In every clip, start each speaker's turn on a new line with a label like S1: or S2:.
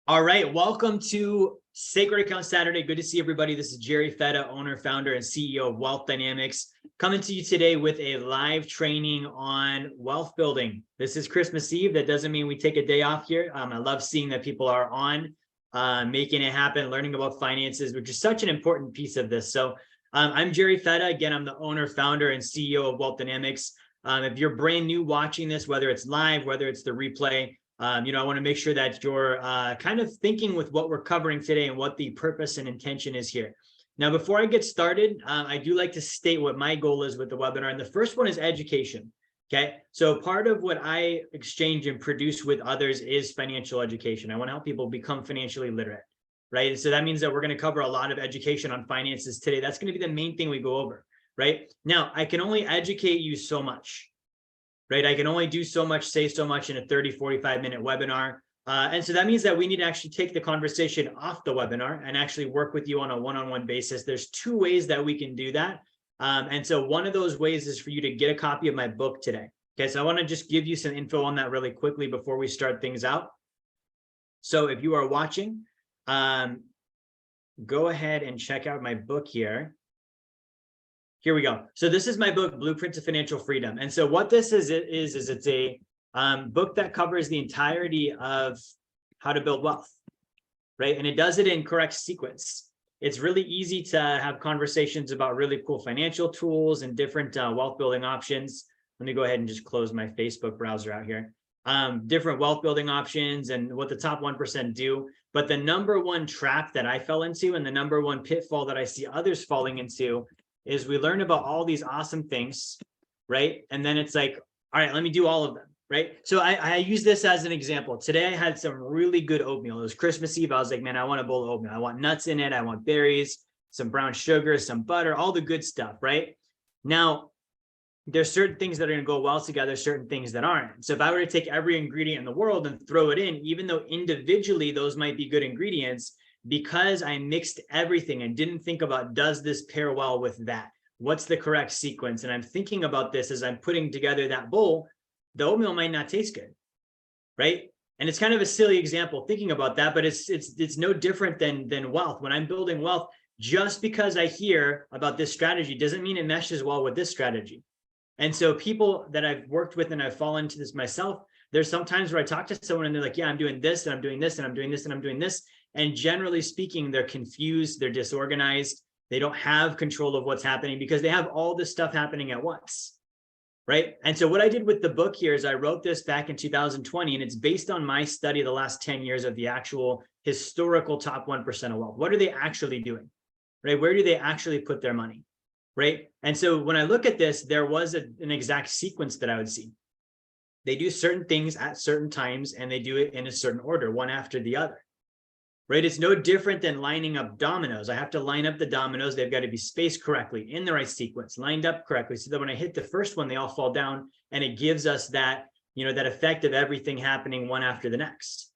S1: All right, welcome to Sacred Account Saturday. Good to see everybody. This is Jerry Fetta, owner, founder, and CEO of Wealth Dynamics, coming to you today with a live training on wealth building. This is Christmas Eve. That doesn't mean we take a day off here. I love seeing that people are on, making it happen, learning about finances, which is such an important piece of this. So I'm Jerry Fetta. Again, I'm the owner, founder, and CEO of Wealth Dynamics. If you're brand new watching this, whether it's live, whether it's the replay, I want to make sure that you're kind of thinking with what we're covering today and what the purpose and intention is here. Now, before I get started, I do like to state what my goal is with the webinar. And the first one is education. Okay. So part of what I exchange and produce with others is financial education. I want to help people become financially literate. Right. And so that means that we're going to cover a lot of education on finances today. That's going to be the main thing we go over. Right now, I can only educate you so much. Right? I can only do so much, say so much in a 30, 45-minute webinar. And so that means that we need to actually take the conversation off the webinar and actually work with you on a one-on-one basis. There's two ways that we can do that. And so one of those ways is for you to get a copy of my book today. Okay, so I want to just give you some info on that really quickly before we start things out. So if you are watching, go ahead and check out my book here. Here we go. So this is my book, Blueprint to Financial Freedom. And so what this is it's a book that covers the entirety of how to build wealth, right? And it does it in correct sequence. It's really easy to have conversations about really cool financial tools and different wealth building options. Let me go ahead and just close my Facebook browser out here. Different wealth building options and what the top 1% do. But the number one trap that I fell into and the number one pitfall that I see others falling into is we learn about all these awesome things, right? And then it's like, all right, let me do all of them, right? So I use this as an example. Today I had some really good oatmeal. It was Christmas Eve. I was like, man, I want a bowl of oatmeal. I want nuts in it. I want berries, some brown sugar, some butter, all the good stuff, right? Now, there's certain things that are going to go well together, certain things that aren't. So if I were to take every ingredient in the world and throw it in, even though individually those might be good ingredients, because I mixed everything and didn't think about, does this pair well with that? What's the correct sequence? And I'm thinking about this as I'm putting together that bowl, the oatmeal might not taste good, right? And it's kind of a silly example thinking about that, but it's no different than wealth. When I'm building wealth, just because I hear about this strategy doesn't mean it meshes well with this strategy. And so people that I've worked with and I've fallen into this myself, there's some times where I talk to someone and they're like, yeah, I'm doing this and I'm doing this and I'm doing this and I'm doing this. And generally speaking, they're confused, they're disorganized, they don't have control of what's happening because they have all this stuff happening at once, right? And so what I did with the book here is I wrote this back in 2020, and it's based on my study of the last 10 years of the actual historical top 1% of wealth. What are they actually doing, right? Where do they actually put their money, right? And so when I look at this, there was an exact sequence that I would see. They do certain things at certain times, and they do it in a certain order, one after the other. Right? It's no different than lining up dominoes. I have to line up the dominoes. They've got to be spaced correctly in the right sequence, lined up correctly, so that when I hit the first one, they all fall down, and it gives us that, that effect of everything happening one after the next.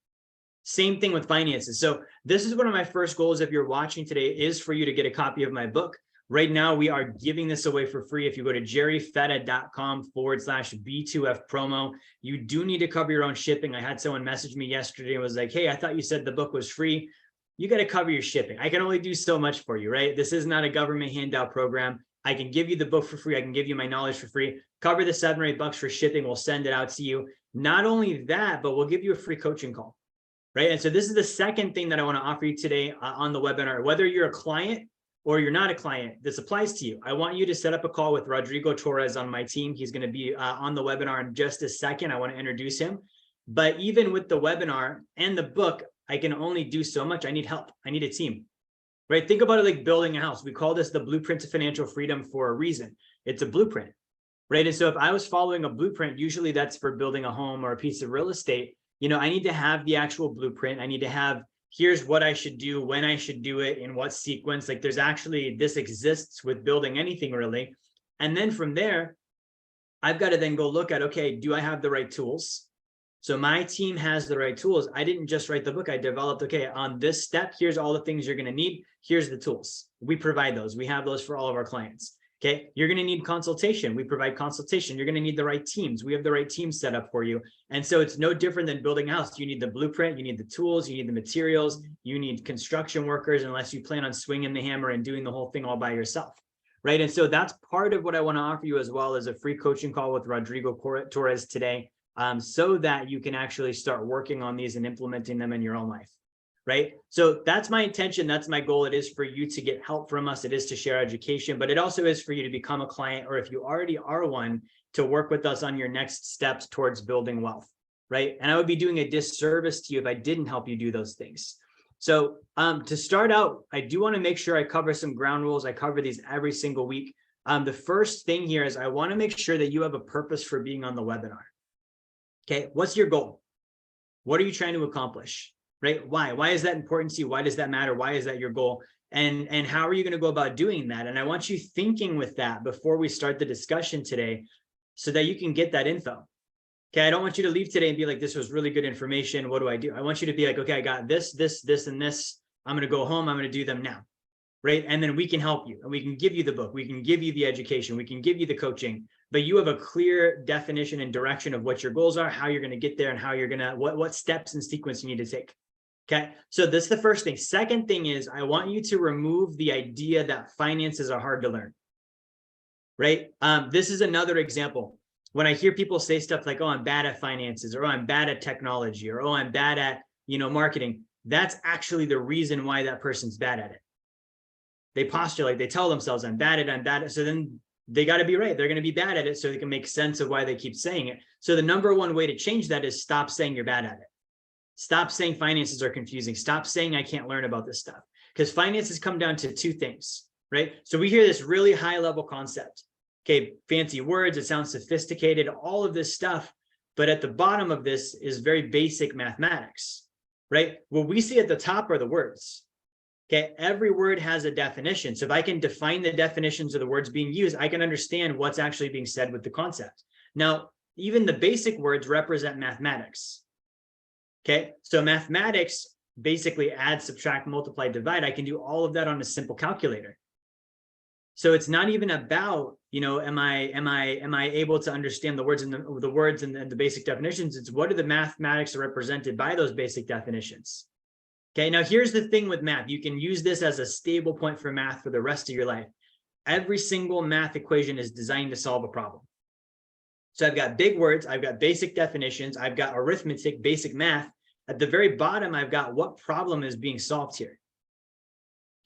S1: Same thing with finances. So this is one of my first goals. If you're watching today, is for you to get a copy of my book. Right now, we are giving this away for free. If you go to jerryfetta.com/B2F promo, you do need to cover your own shipping. I had someone message me yesterday and was like, hey, I thought you said the book was free. You got to cover your shipping. I can only do so much for you, right? This is not a government handout program. I can give you the book for free. I can give you my knowledge for free. Cover the $7 or $8 for shipping. We'll send it out to you. Not only that, but we'll give you a free coaching call, right? And so this is the second thing that I want to offer you today on the webinar. Whether you're a client or you're not a client, this applies to you. I want you to set up a call with Rodrigo Torres on my team. He's going to be on the webinar in just a second. I want to introduce him. But even with the webinar and the book, I can only do so much. I need help. I need a team, right? Think about it like building a house. We call this the Blueprint to Financial Freedom for a reason. It's a blueprint, right? And so if I was following a blueprint, usually that's for building a home or a piece of real estate. I need to have the actual blueprint. I need to have, here's what I should do, when I should do it, in what sequence. Like this exists with building anything really. And then from there, I've got to then go look at, okay, do I have the right tools? So my team has the right tools. I didn't just write the book. I developed, okay, on this step, here's all the things you're going to need. Here's the tools. We provide those. We have those for all of our clients. Okay, you're going to need consultation. We provide consultation. You're going to need the right teams. We have the right teams set up for you. And so it's no different than building a house. You need the blueprint, you need the tools, you need the materials, you need construction workers, unless you plan on swinging the hammer and doing the whole thing all by yourself. Right. And so that's part of what I want to offer you, as well as a free coaching call with Rodrigo Torres today, so that you can actually start working on these and implementing them in your own life. Right. So that's my intention. That's my goal. It is for you to get help from us. It is to share education, but it also is for you to become a client, or if you already are one, to work with us on your next steps towards building wealth. Right. And I would be doing a disservice to you if I didn't help you do those things. So to start out, I do want to make sure I cover some ground rules. I cover these every single week. The first thing here is I want to make sure that you have a purpose for being on the webinar. Okay. What's your goal? What are you trying to accomplish? Right? Why is that important to you? Why does that matter? Why is that your goal? And how are you going to go about doing that? And I want you thinking with that before we start the discussion today, so that you can get that info. Okay. I don't want you to leave today and be like, this was really good information. What do I do? I want you to be like, okay, I got this, and this. I'm going to go home. I'm going to do them now. Right. And then we can help you, and we can give you the book. We can give you the education. We can give you the coaching, but you have a clear definition and direction of what your goals are, how you're going to get there, and how you're going to, what steps and sequence you need to take. Okay, so that's the first thing. Second thing is I want you to remove the idea that finances are hard to learn, right? This is another example. When I hear people say stuff like, oh, I'm bad at finances, or oh, I'm bad at technology, or oh, I'm bad at, marketing. That's actually the reason why that person's bad at it. They postulate, they tell themselves, I'm bad at it. So then they got to be right. They're going to be bad at it so they can make sense of why they keep saying it. So the number one way to change that is stop saying you're bad at it. Stop saying finances are confusing. Stop saying I can't learn about this stuff, because finances come down to two things, right? So we hear this really high level concept. Okay, fancy words, it sounds sophisticated, all of this stuff. But at the bottom of this is very basic mathematics, right? What we see at the top are the words. Okay, every word has a definition. So if I can define the definitions of the words being used, I can understand what's actually being said with the concept. Now, even the basic words represent mathematics. Okay, so mathematics basically add, subtract, multiply, divide. I can do all of that on a simple calculator. So it's not even about, am I able to understand the words and the words and the basic definitions? It's what are the mathematics are represented by those basic definitions. Okay, now here's the thing with math. You can use this as a stable point for math for the rest of your life. Every single math equation is designed to solve a problem. So I've got big words, I've got basic definitions, I've got arithmetic, basic math. At the very bottom, I've got what problem is being solved here.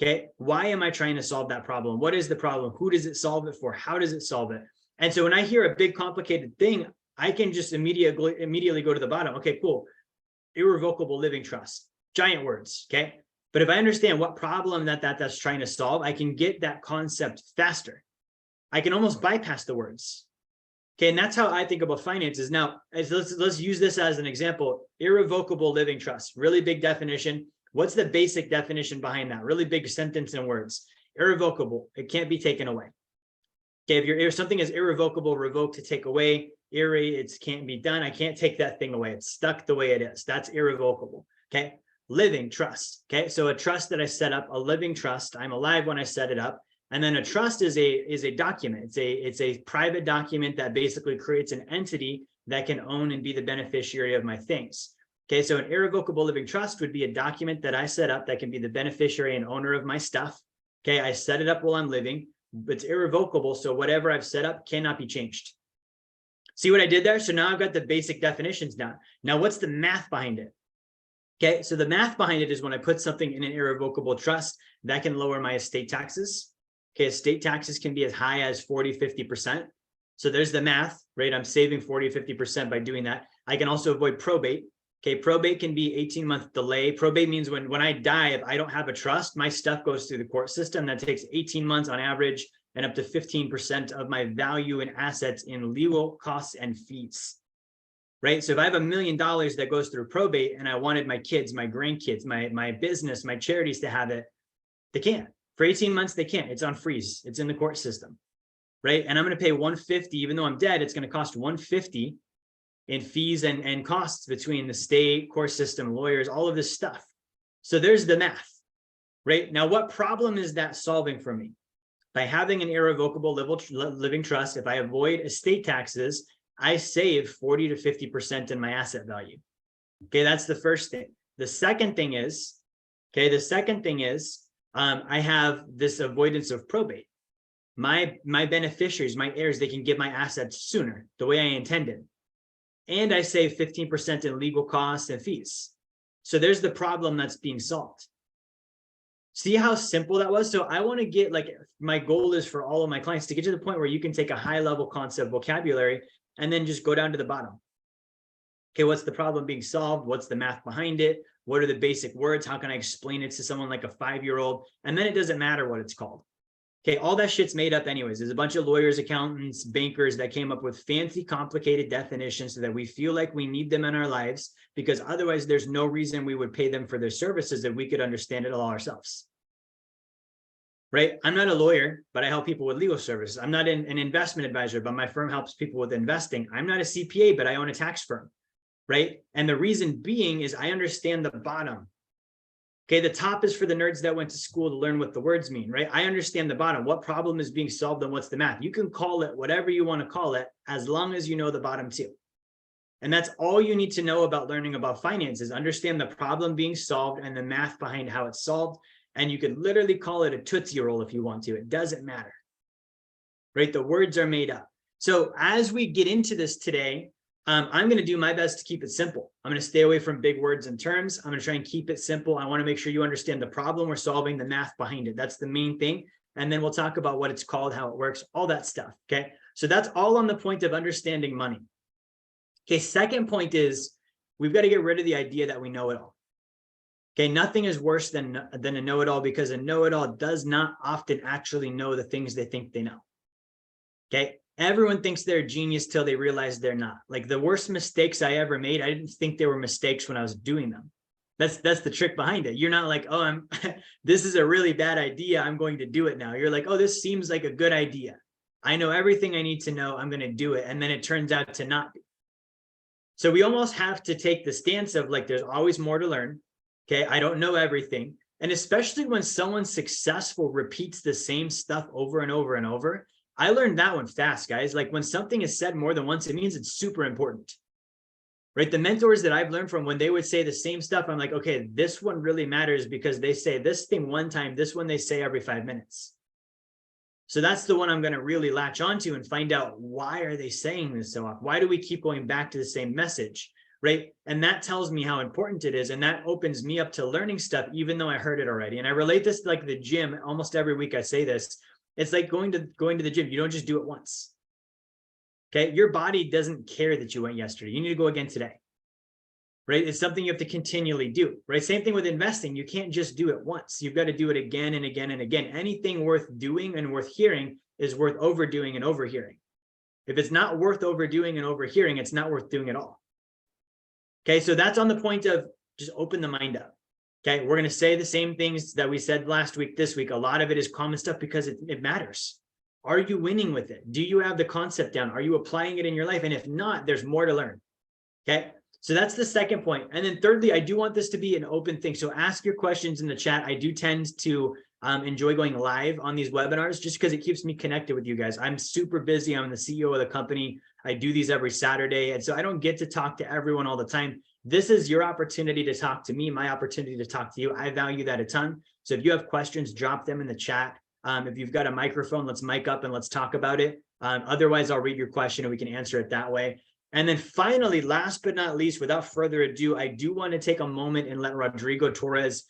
S1: Okay, why am I trying to solve that problem? What is the problem? Who does it solve it for? How does it solve it? And so when I hear a big complicated thing, I can just immediately go to the bottom. Okay, cool. Irrevocable living trust, giant words. Okay, but if I understand what problem that's trying to solve, I can get that concept faster. I can almost bypass the words. Okay, and that's how I think about finances. Now, let's use this as an example. Irrevocable living trust, really big definition. What's the basic definition behind that? Really big sentence and words. Irrevocable, it can't be taken away. Okay, if something is irrevocable, revoke, to take away. It can't be done. I can't take that thing away. It's stuck the way it is. That's irrevocable. Okay, living trust. Okay, so a trust that I set up, a living trust. I'm alive when I set it up. And then a trust is a document. It's a private document that basically creates an entity that can own and be the beneficiary of my things. Okay, so an irrevocable living trust would be a document that I set up that can be the beneficiary and owner of my stuff. Okay, I set it up while I'm living. It's irrevocable, so whatever I've set up cannot be changed. See what I did there? So now I've got the basic definitions down. Now, what's the math behind it? Okay, so the math behind it is when I put something in an irrevocable trust, that can lower my estate taxes. Okay, estate taxes can be as high as 40, 50%. So there's the math, right? I'm saving 40, 50% by doing that. I can also avoid probate. Okay, probate can be 18-month delay. Probate means when I die, if I don't have a trust, my stuff goes through the court system. That takes 18 months on average, and up to 15% of my value and assets in legal costs and fees. Right? So if I have $1 million that goes through probate and I wanted my kids, my grandkids, my business, my charities to have it, they can't. For 18 months, they can't. It's on freeze. It's in the court system. Right? And I'm going to pay $150, even though I'm dead, it's going to cost $150 in fees and costs between the state, court system, lawyers, all of this stuff. So there's the math, right? Now, what problem is that solving for me? By having an irrevocable living trust, if I avoid estate taxes, I save 40 to 50% in my asset value. Okay, that's the first thing. The second thing is, I have this avoidance of probate. My beneficiaries, my heirs, they can get my assets sooner, the way I intended. And I save 15% in legal costs and fees. So there's the problem that's being solved. See how simple that was? So I want to get, like, my goal is for all of my clients to get to the point where you can take a high level concept vocabulary and then just go down to the bottom. Okay, what's the problem being solved? What's the math behind it? What are the basic words? How can I explain it to someone like a 5-year-old? And then it doesn't matter what it's called. Okay, all that shit's made up anyways. There's a bunch of lawyers, accountants, bankers that came up with fancy, complicated definitions so that we feel like we need them in our lives, because otherwise there's no reason we would pay them for their services if we could understand it all ourselves. Right? I'm not a lawyer, but I help people with legal services. I'm not an investment advisor, but my firm helps people with investing. I'm not a CPA, but I own a tax firm. Right? And the reason being is I understand the bottom. Okay, the top is for the nerds that went to school to learn what the words mean, right? I understand the bottom, what problem is being solved and what's the math. You can call it whatever you want to call it, as long as you know the bottom too. And that's all you need to know about learning about finances. Understand the problem being solved and the math behind how it's solved. And you could literally call it a Tootsie Roll if you want to. It doesn't matter, right? The words are made up. So as we get into this today, I'm going to do my best to keep it simple. I'm going to stay away from big words and terms. I'm going to try and keep it simple. I want to make sure you understand the problem we're solving, the math behind it. That's the main thing. And then we'll talk about what it's called, how it works, all that stuff. Okay. So that's all on the point of understanding money. Okay. Second point is we've got to get rid of the idea that we know it all. Okay. Nothing is worse than a know-it-all, because a know-it-all does not often actually know the things they think they know. Okay. Everyone thinks they're a genius till they realize they're not. Like, the worst mistakes I ever made, I didn't think they were mistakes when I was doing them. That's the trick behind it. You're not like, oh, this is a really bad idea, I'm going to do it now. You're like, oh, this seems like a good idea. I know everything I need to know, I'm going to do it. And then it turns out to not be. So we almost have to take the stance of, like, there's always more to learn. Okay, I don't know everything. And especially when someone successful repeats the same stuff over and over and over. I learned that one fast, guys. Like, when something is said more than once, it means it's super important, right? The mentors that I've learned from, when they would say the same stuff, I'm like, okay, this one really matters because they say this thing one time, this one they say every 5 minutes. So that's the one I'm going to really latch onto and find out, why are they saying this so often? Why do we keep going back to the same message, right? And that tells me how important it is. And that opens me up to learning stuff, even though I heard it already. And I relate this to, like, the gym. Almost every week I say this. It's like going to the gym. You don't just do it once. Okay. Your body doesn't care that you went yesterday. You need to go again today, right? It's something you have to continually do, right? Same thing with investing. You can't just do it once. You've got to do it again and again and again. Anything worth doing and worth hearing is worth overdoing and overhearing. If it's not worth overdoing and overhearing, it's not worth doing at all. Okay. So that's on the point of just open the mind up. Okay, we're going to say the same things that we said last week, this week. A lot of it is common stuff because it matters. Are you winning with it? Do you have the concept down? Are you applying it in your life? And if not, there's more to learn. Okay, so that's the second point. And then thirdly, I do want this to be an open thing. So ask your questions in the chat. I do tend to enjoy going live on these webinars just because it keeps me connected with you guys. I'm super busy. I'm the CEO of the company. I do these every Saturday. And so I don't get to talk to everyone all the time. This is your opportunity to talk to me, my opportunity to talk to you. I value that a ton. So if you have questions, drop them in the chat. If you've got a microphone, let's mic up and let's talk about it. Otherwise, I'll read your question and we can answer it that way. And then finally, last but not least, without further ado, I do want to take a moment and let Rodrigo Torres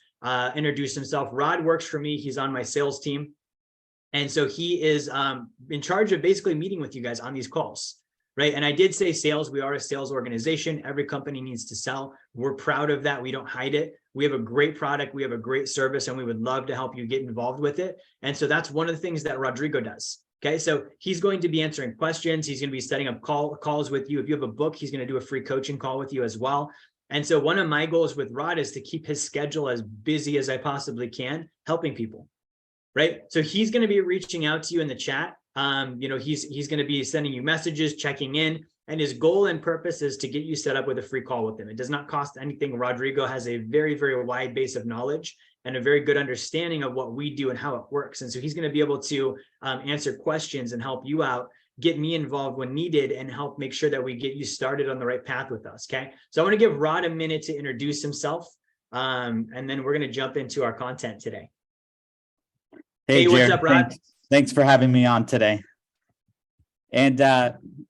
S1: introduce himself. Rod works for me. He's on my sales team. And so he is in charge of basically meeting with you guys on these calls. Right. And I did say sales. We are a sales organization. Every company needs to sell. We're proud of that. We don't hide it. We have a great product. We have a great service, and we would love to help you get involved with it. And so that's one of the things that Rodrigo does. Okay. So he's going to be answering questions. He's going to be setting up calls with you. If you have a book, he's going to do a free coaching call with you as well. And so one of my goals with Rod is to keep his schedule as busy as I possibly can, helping people. Right. So he's going to be reaching out to you in the chat. He's going to be sending you messages, checking in. And his goal and purpose is to get you set up with a free call with him. It does not cost anything. Rodrigo has a very, very wide base of knowledge and a very good understanding of what we do and how it works. And so he's going to be able to answer questions and help you out, get me involved when needed, and help make sure that we get you started on the right path with us. Okay. So I want to give Rod a minute to introduce himself. And then we're going to jump into our content today.
S2: Hey,
S1: what's up, Rod?
S2: Thanks for having me on today. And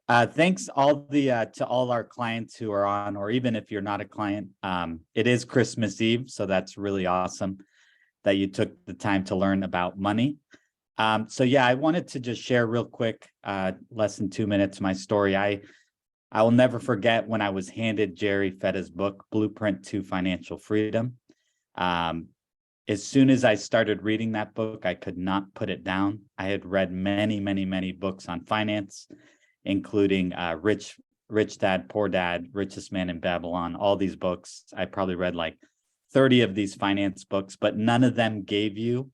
S2: thanks to all our clients who are on, or even if you're not a client. It is Christmas Eve, so that's really awesome that you took the time to learn about money. So yeah, I wanted to just share real quick, less than 2 minutes, my story. I will never forget when I was handed Jerry Fetta's book, Blueprint to Financial Freedom. As soon as I started reading that book, I could not put it down. I had read many, many, many books on finance, including Rich Dad, Poor Dad, Richest Man in Babylon, all these books. I probably read like 30 of these finance books, but none of them gave you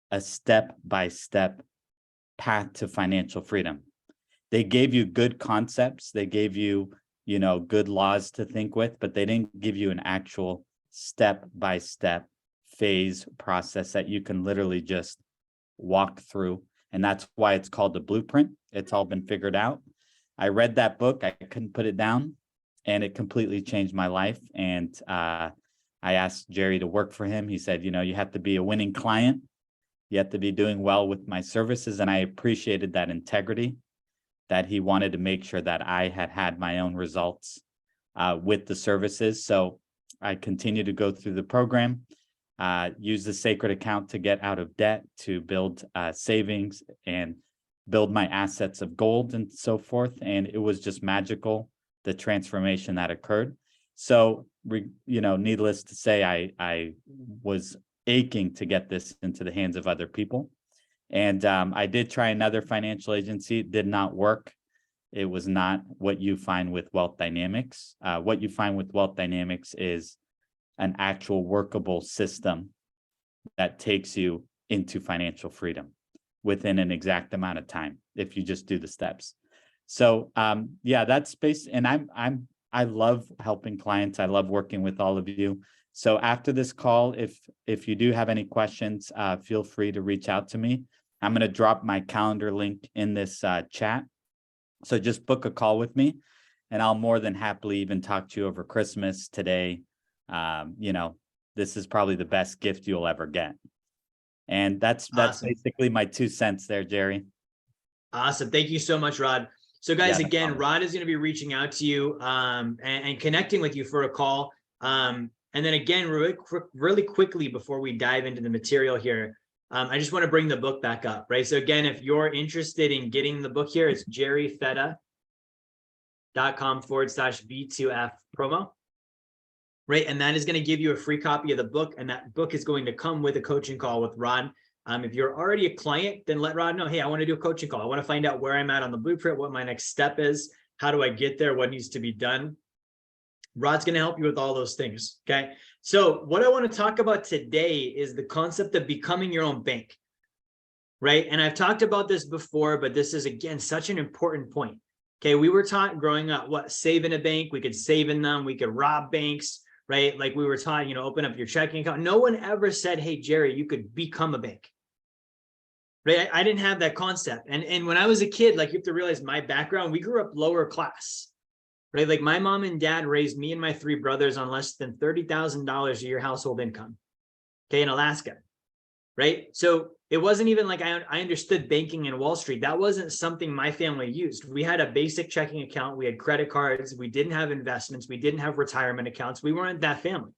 S2: a step-by-step path to financial freedom. They gave you good concepts. They gave you, good laws to think with, but they didn't give you an actual step-by-step phase process that you can literally just walk through. And that's why it's called the blueprint. It's all been figured out. I read that book. I couldn't put it down, and it completely changed my life. And I asked Jerry to work for him. He said, you have to be a winning client. You have to be doing well with my services. And I appreciated that integrity, that he wanted to make sure that I had my own results with the services. So I continue to go through the program. Use the sacred account to get out of debt, to build savings and build my assets of gold and so forth. And it was just magical, the transformation that occurred. So, needless to say, I was aching to get this into the hands of other people. And I did try another financial agency. It did not work. It was not what you find with Wealth Dynamics. What you find with Wealth Dynamics is an actual workable system that takes you into financial freedom within an exact amount of time if you just do the steps. So yeah, that's space. And I love helping clients. I love working with all of you. So after this call, if you do have any questions, feel free to reach out to me. I'm going to drop my calendar link in this chat. So just book a call with me, and I'll more than happily even talk to you over Christmas today. This is probably the best gift you'll ever get. And that's awesome. Basically my 2 cents there, Jerry.
S1: Awesome. Thank you so much, Rod. So guys,
S2: Yeah,
S1: again, Rod is going to be reaching out to you and connecting with you for a call. And then again, really quickly before we dive into the material here, I just want to bring the book back up, right? So again, if you're interested in getting the book here, it's jerryfetta.com/B2F promo. Right. And that is going to give you a free copy of the book. And that book is going to come with a coaching call with Rod. If you're already a client, then let Rod know, hey, I want to do a coaching call. I want to find out where I'm at on the blueprint, what my next step is. How do I get there? What needs to be done? Rod's going to help you with all those things. Okay. So what I want to talk about today is the concept of becoming your own bank. Right. And I've talked about this before, but this is, again, such an important point. Okay. We were taught growing up, save in a bank. We could save in them. We could rob banks. Right? Like we were taught, open up your checking account. No one ever said, hey, Jerry, you could become a bank. Right? I didn't have that concept. And when I was a kid, like you have to realize my background, we grew up lower class. Right? Like my mom and dad raised me and my 3 brothers on less than $30,000 a year household income. Okay, in Alaska. Right? So it wasn't even like I understood banking in Wall Street. That wasn't something my family used. We had a basic checking account. We had credit cards. We didn't have investments. We didn't have retirement accounts. We weren't that family,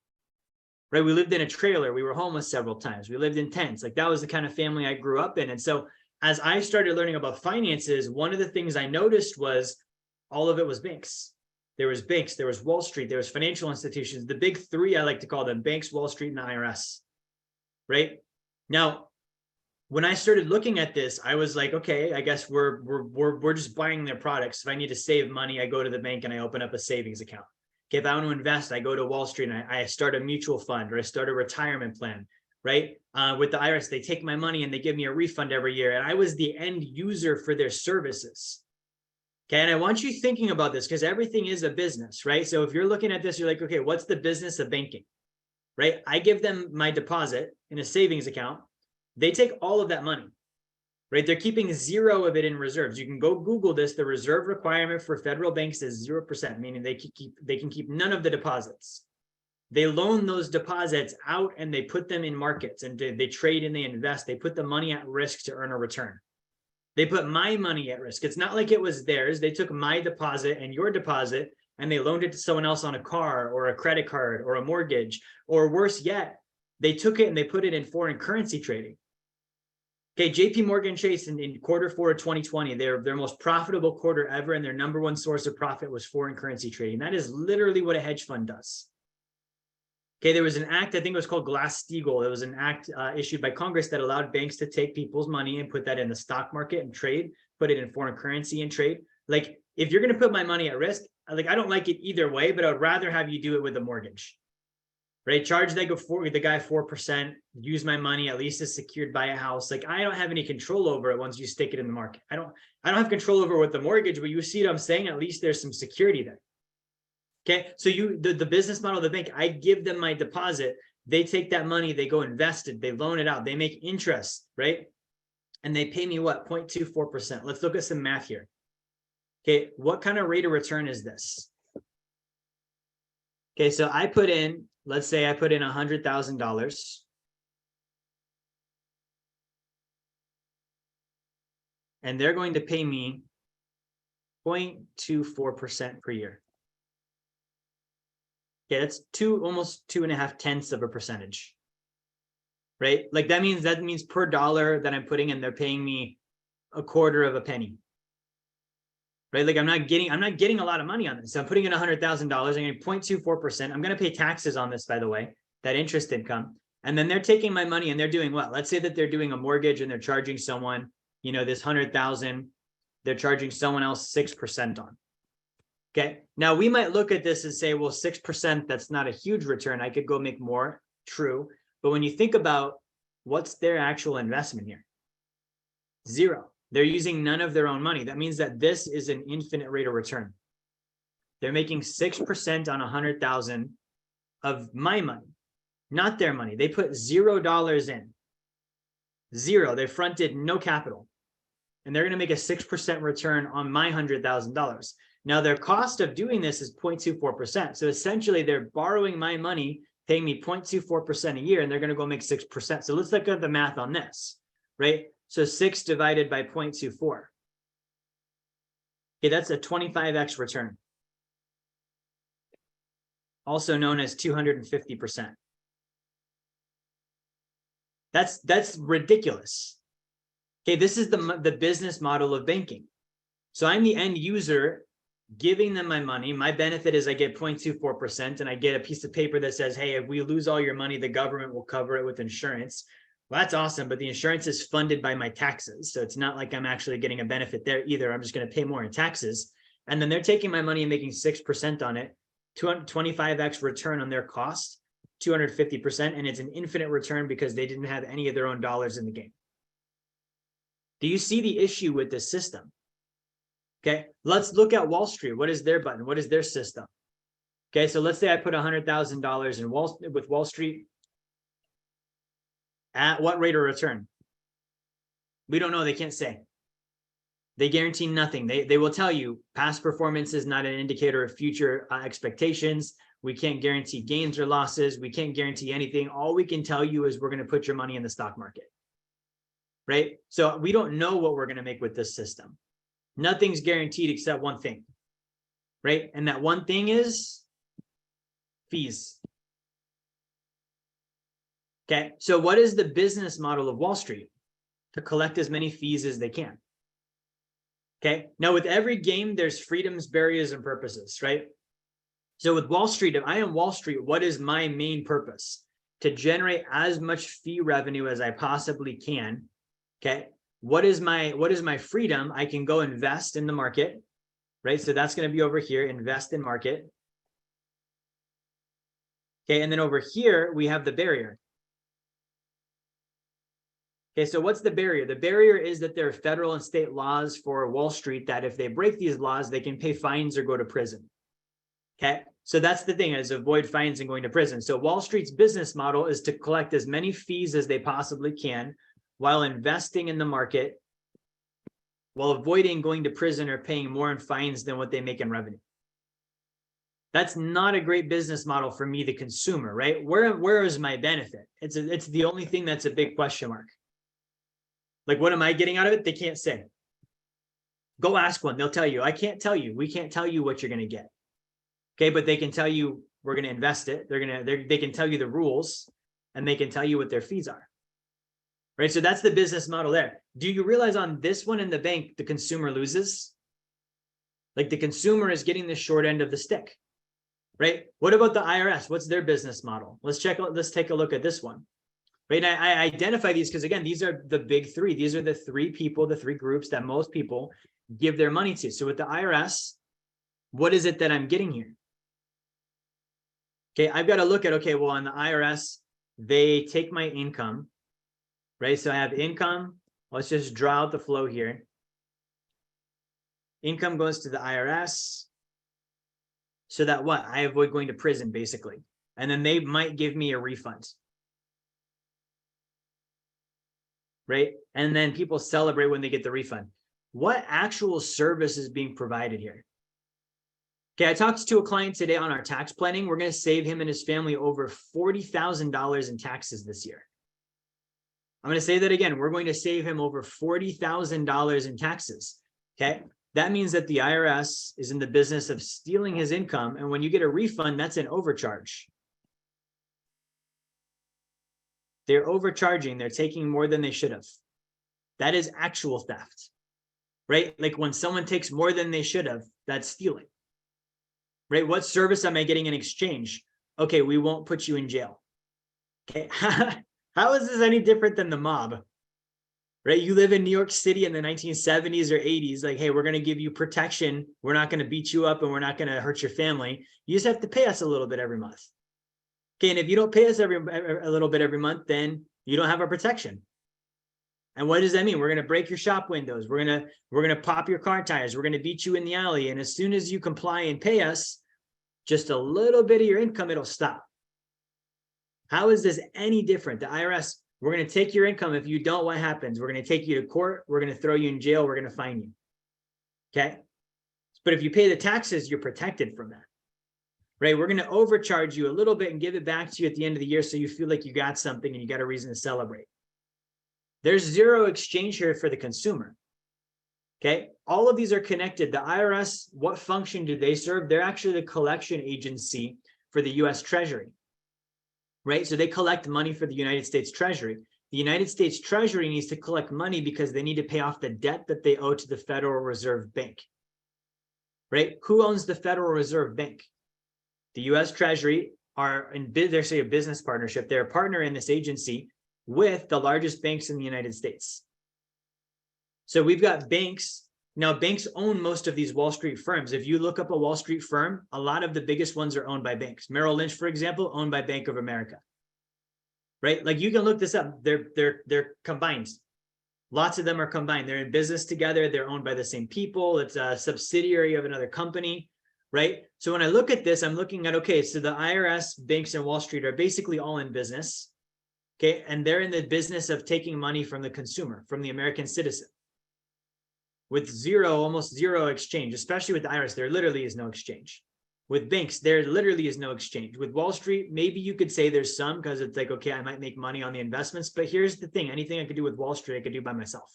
S1: right? We lived in a trailer. We were homeless several times. We lived in tents. Like that was the kind of family I grew up in. And so as I started learning about finances, one of the things I noticed was all of it was banks. There was banks, there was Wall Street, there was financial institutions. The big 3, I like to call them: banks, Wall Street, and the IRS, right? Now, when I started looking at this, I was like, okay, I guess we're just buying their products. If I need to save money, I go to the bank and I open up a savings account. Okay, if I want to invest, I go to Wall Street and I start a mutual fund, or I start a retirement plan, right? With the IRS, they take my money and they give me a refund every year. And I was the end user for their services. Okay, and I want you thinking about this because everything is a business, right? So if you're looking at this, you're like, okay, what's the business of banking, right? I give them my deposit in a savings account. They take all of that money, right? They're keeping zero of it in reserves. You can go Google this. The reserve requirement for federal banks is 0%, meaning they can keep none of the deposits. They loan those deposits out and they put them in markets and they trade and they invest. They put the money at risk to earn a return. They put my money at risk. It's not like it was theirs. They took my deposit and your deposit and they loaned it to someone else on a car or a credit card or a mortgage, or worse yet, they took it and they put it in foreign currency trading. Okay, JP Morgan Chase in Q4 of 2020, their most profitable quarter ever, and their number one source of profit was foreign currency trading. That is literally what a hedge fund does. Okay, there was an act, I think it was called Glass-Steagall. It was an act issued by Congress that allowed banks to take people's money and put that in the stock market and trade, put it in foreign currency and trade. Like, if you're going to put my money at risk, like, I don't like it either way, but I would rather have you do it with a mortgage, right? Charge the guy 4%, use my money, at least it's secured by a house. Like, I don't have any control over it once you stick it in the market. I don't have control over it with the mortgage, but you see what I'm saying? At least there's some security there. Okay, so the business model of the bank, I give them my deposit, they take that money, they go invest it, they loan it out, they make interest, right? And they pay me what? 0.24%. Let's look at some math here. Okay, what kind of rate of return is this? Okay, so I put in, let's say I put in $100,000. And they're going to pay me 0.24% per year. Okay, that's almost 2.5%, right? Like that means per dollar that I'm putting in, they're paying me a quarter of a penny, right? Like I'm not getting a lot of money on this. So I'm putting in $100,000. I'm getting 0.24%. I'm going to pay taxes on this, by the way, that interest income. And then they're taking my money and they're doing what? Let's say that they're doing a mortgage and they're charging someone, this 100,000, they're charging someone else 6% on. Okay, now we might look at this and say, well, 6%, that's not a huge return. I could go make more, true. But when you think about what's their actual investment here? Zero. They're using none of their own money. That means that this is an infinite rate of return. They're making 6% on 100,000 of my money, not their money. They put $0 in. Zero. They fronted no capital. And they're going to make a 6% return on my $100,000. Now, their cost of doing this is 0.24%. So essentially, they're borrowing my money, paying me 0.24% a year, and they're going to go make 6%. So let's look at the math on this, right? So 6 divided by 0.24. Okay, that's a 25x return, also known as 250%. That's ridiculous. Okay, this is the business model of banking. So I'm the end user giving them my money. My benefit is I get 0.24% and I get a piece of paper that says, hey, if we lose all your money, the government will cover it with insurance. Well, that's awesome, but the insurance is funded by my taxes. So it's not like I'm actually getting a benefit there either. I'm just going to pay more in taxes. And then they're taking my money and making 6% on it, 225x return on their cost, 250%. And it's an infinite return because they didn't have any of their own dollars in the game. Do you see the issue with this system? Okay, let's look at Wall Street. What is their button? What is their system? Okay, so let's say I put $100,000 in with Wall Street. At what rate of return? We don't know. They can't say. They guarantee nothing. They will tell you past performance is not an indicator of future expectations. We can't guarantee gains or losses. We can't guarantee anything. All we can tell you is we're going to put your money in the stock market, right? So we don't know what we're going to make with this system. Nothing's guaranteed except one thing, right? And that one thing is fees. Okay, so what is the business model of Wall Street? To collect as many fees as they can. Okay, now with every game, there's freedoms, barriers, and purposes, right? So with Wall Street, if I am Wall Street, what is my main purpose? To generate as much fee revenue as I possibly can. Okay. What is my freedom? I can go invest in the market, right? So that's going to be over here, invest in market. Okay, and then over here, we have the barrier. Okay, so what's the barrier? The barrier is that there are federal and state laws for Wall Street that if they break these laws, they can pay fines or go to prison. Okay, so that's the thing, is avoid fines and going to prison. So Wall Street's business model is to collect as many fees as they possibly can while investing in the market, while avoiding going to prison or paying more in fines than what they make in revenue. That's not a great business model for me, the consumer, right? Where is my benefit? It's the only thing that's a big question mark. Like, what am I getting out of it? They can't say. Go ask one. They'll tell you. I can't tell you. We can't tell you what you're going to get. Okay, but they can tell you we're going to invest it. They can tell you the rules, and they can tell you what their fees are. Right? So that's the business model there. Do you realize on this one in the bank, the consumer loses? Like, the consumer is getting the short end of the stick. Right? What about the IRS? What's their business model? Let's take a look at this one. Right? And I identify these because, again, these are the big three. These are the three people, the three groups that most people give their money to. So with the IRS, what is it that I'm getting here? Okay, I've got to look at, okay, well, on the IRS, they take my income, right? So I have income. Let's just draw out the flow here. Income goes to the IRS. So that what? I avoid going to prison, basically. And then they might give me a refund. Right? And then people celebrate when they get the refund. What actual service is being provided here? Okay, I talked to a client today on our tax planning. We're going to save him and his family over $40,000 in taxes this year. I'm going to say that again. We're going to save him over $40,000 in taxes. Okay, that means that the IRS is in the business of stealing his income. And when you get a refund, that's an overcharge. They're overcharging. They're taking more than they should have. That is actual theft, right? Like when someone takes more than they should have, that's stealing, right? What service am I getting in exchange? Okay, we won't put you in jail. Okay, how is this any different than the mob, right? You live in New York City in the 1970s or 80s, like, hey, we're going to give you protection. We're not going to beat you up and we're not going to hurt your family. You just have to pay us a little bit every month. Okay, and if you don't pay us a little bit every month, then you don't have our protection. And what does that mean? We're going to break your shop windows. We're going to pop your car tires. We're going to beat you in the alley. And as soon as you comply and pay us just a little bit of your income, it'll stop. How is this any different? The IRS, we're going to take your income. If you don't, what happens? We're going to take you to court. We're going to throw you in jail. We're going to fine you. Okay? But if you pay the taxes, you're protected from that. Right? We're going to overcharge you a little bit and give it back to you at the end of the year so you feel like you got something and you got a reason to celebrate. There's zero exchange here for the consumer. Okay? All of these are connected. The IRS, what function do they serve? They're actually the collection agency for the US Treasury. Right? So they collect money for the United States Treasury. The United States Treasury needs to collect money because they need to pay off the debt that they owe to the Federal Reserve Bank. Right? Who owns the Federal Reserve Bank? The US Treasury they're say a business partnership. They're a partner in this agency with the largest banks in the United States. So we've got banks. Now, banks own most of these Wall Street firms. If you look up a Wall Street firm, a lot of the biggest ones are owned by banks. Merrill Lynch, for example, owned by Bank of America. Right? Like, you can look this up. They're combined. Lots of them are combined. They're in business together. They're owned by the same people. It's a subsidiary of another company. Right? So when I look at this, I'm looking at, okay, so the IRS, banks, and Wall Street are basically all in business. Okay. And they're in the business of taking money from the consumer, from the American citizen, with almost zero exchange, especially with the IRS. There literally is no exchange. With banks, there literally is no exchange. With Wall Street, maybe you could say there's some, because it's like, okay, I might make money on the investments, but here's the thing. Anything I could do with Wall Street, I could do by myself.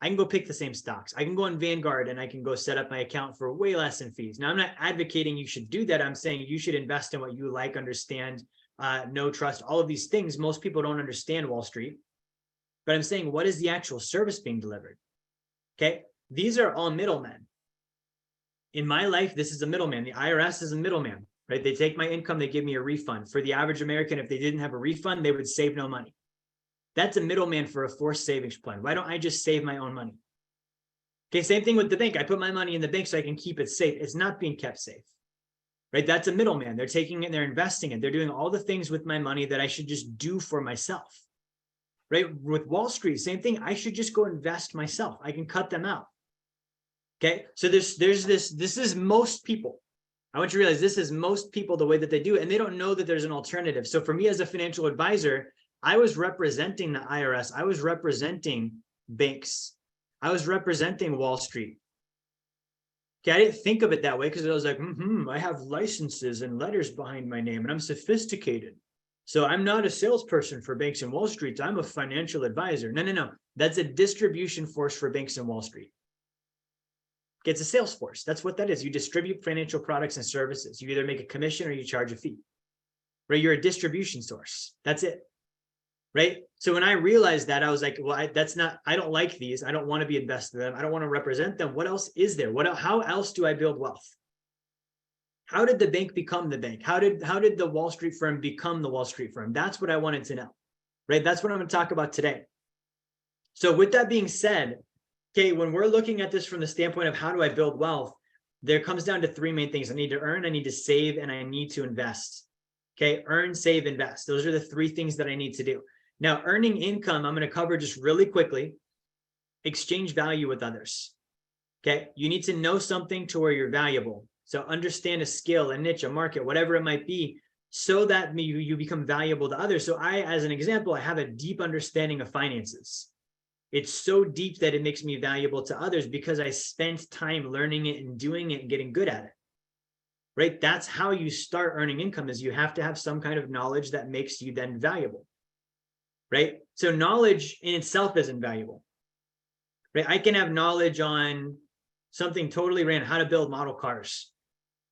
S1: I can go pick the same stocks. I can go on Vanguard and I can go set up my account for way less in fees. Now, I'm not advocating you should do that. I'm saying you should invest in what you like, understand, know, trust, all of these things. Most people don't understand Wall Street, but I'm saying, what is the actual service being delivered? Okay. These are all middlemen. In my life, this is a middleman. The IRS is a middleman, right? They take my income, they give me a refund. For the average American, if they didn't have a refund, they would save no money. That's a middleman for a forced savings plan. Why don't I just save my own money? Okay, same thing with the bank. I put my money in the bank so I can keep it safe. It's not being kept safe, right? That's a middleman. They're taking it, they're investing it. They're doing all the things with my money that I should just do for myself. right? With Wall Street, same thing. I should just go invest myself. I can cut them out. Okay. So this is most people. I want you to realize this is most people the way that they do it, and they don't know that there's an alternative. So for me as a financial advisor, I was representing the IRS. I was representing banks. I was representing Wall Street. Okay, I didn't think of it that way because I was like, I have licenses and letters behind my name and I'm sophisticated. So I'm not a salesperson for banks and Wall Street. I'm a financial advisor. No. That's a distribution force for banks and Wall Street. Okay, it's a sales force. That's what that is. You distribute financial products and services. You either make a commission or you charge a fee. Right? You're a distribution source. That's it. Right? So when I realized that, I was like, well, I don't like these. I don't want to be invested in them. I don't want to represent them. What else is there? How else do I build wealth? How did the bank become the bank? How did the Wall Street firm become the Wall Street firm? That's what I wanted to know, right? That's what I'm going to talk about today. So with that being said, okay, when we're looking at this from the standpoint of how do I build wealth, there comes down to three main things. I need to earn, I need to save, and I need to invest. Okay, earn, save, invest. Those are the three things that I need to do. Now, earning income, I'm going to cover just really quickly. Exchange value with others. Okay, you need to know something to where you're valuable. So understand a skill, a niche, a market, whatever it might be, so that you become valuable to others. So as an example, I have a deep understanding of finances. It's so deep that it makes me valuable to others because I spent time learning it and doing it and getting good at it. Right? That's how you start earning income, is you have to have some kind of knowledge that makes you then valuable. Right? So knowledge in itself isn't valuable. Right? I can have knowledge on something totally random, how to build model cars.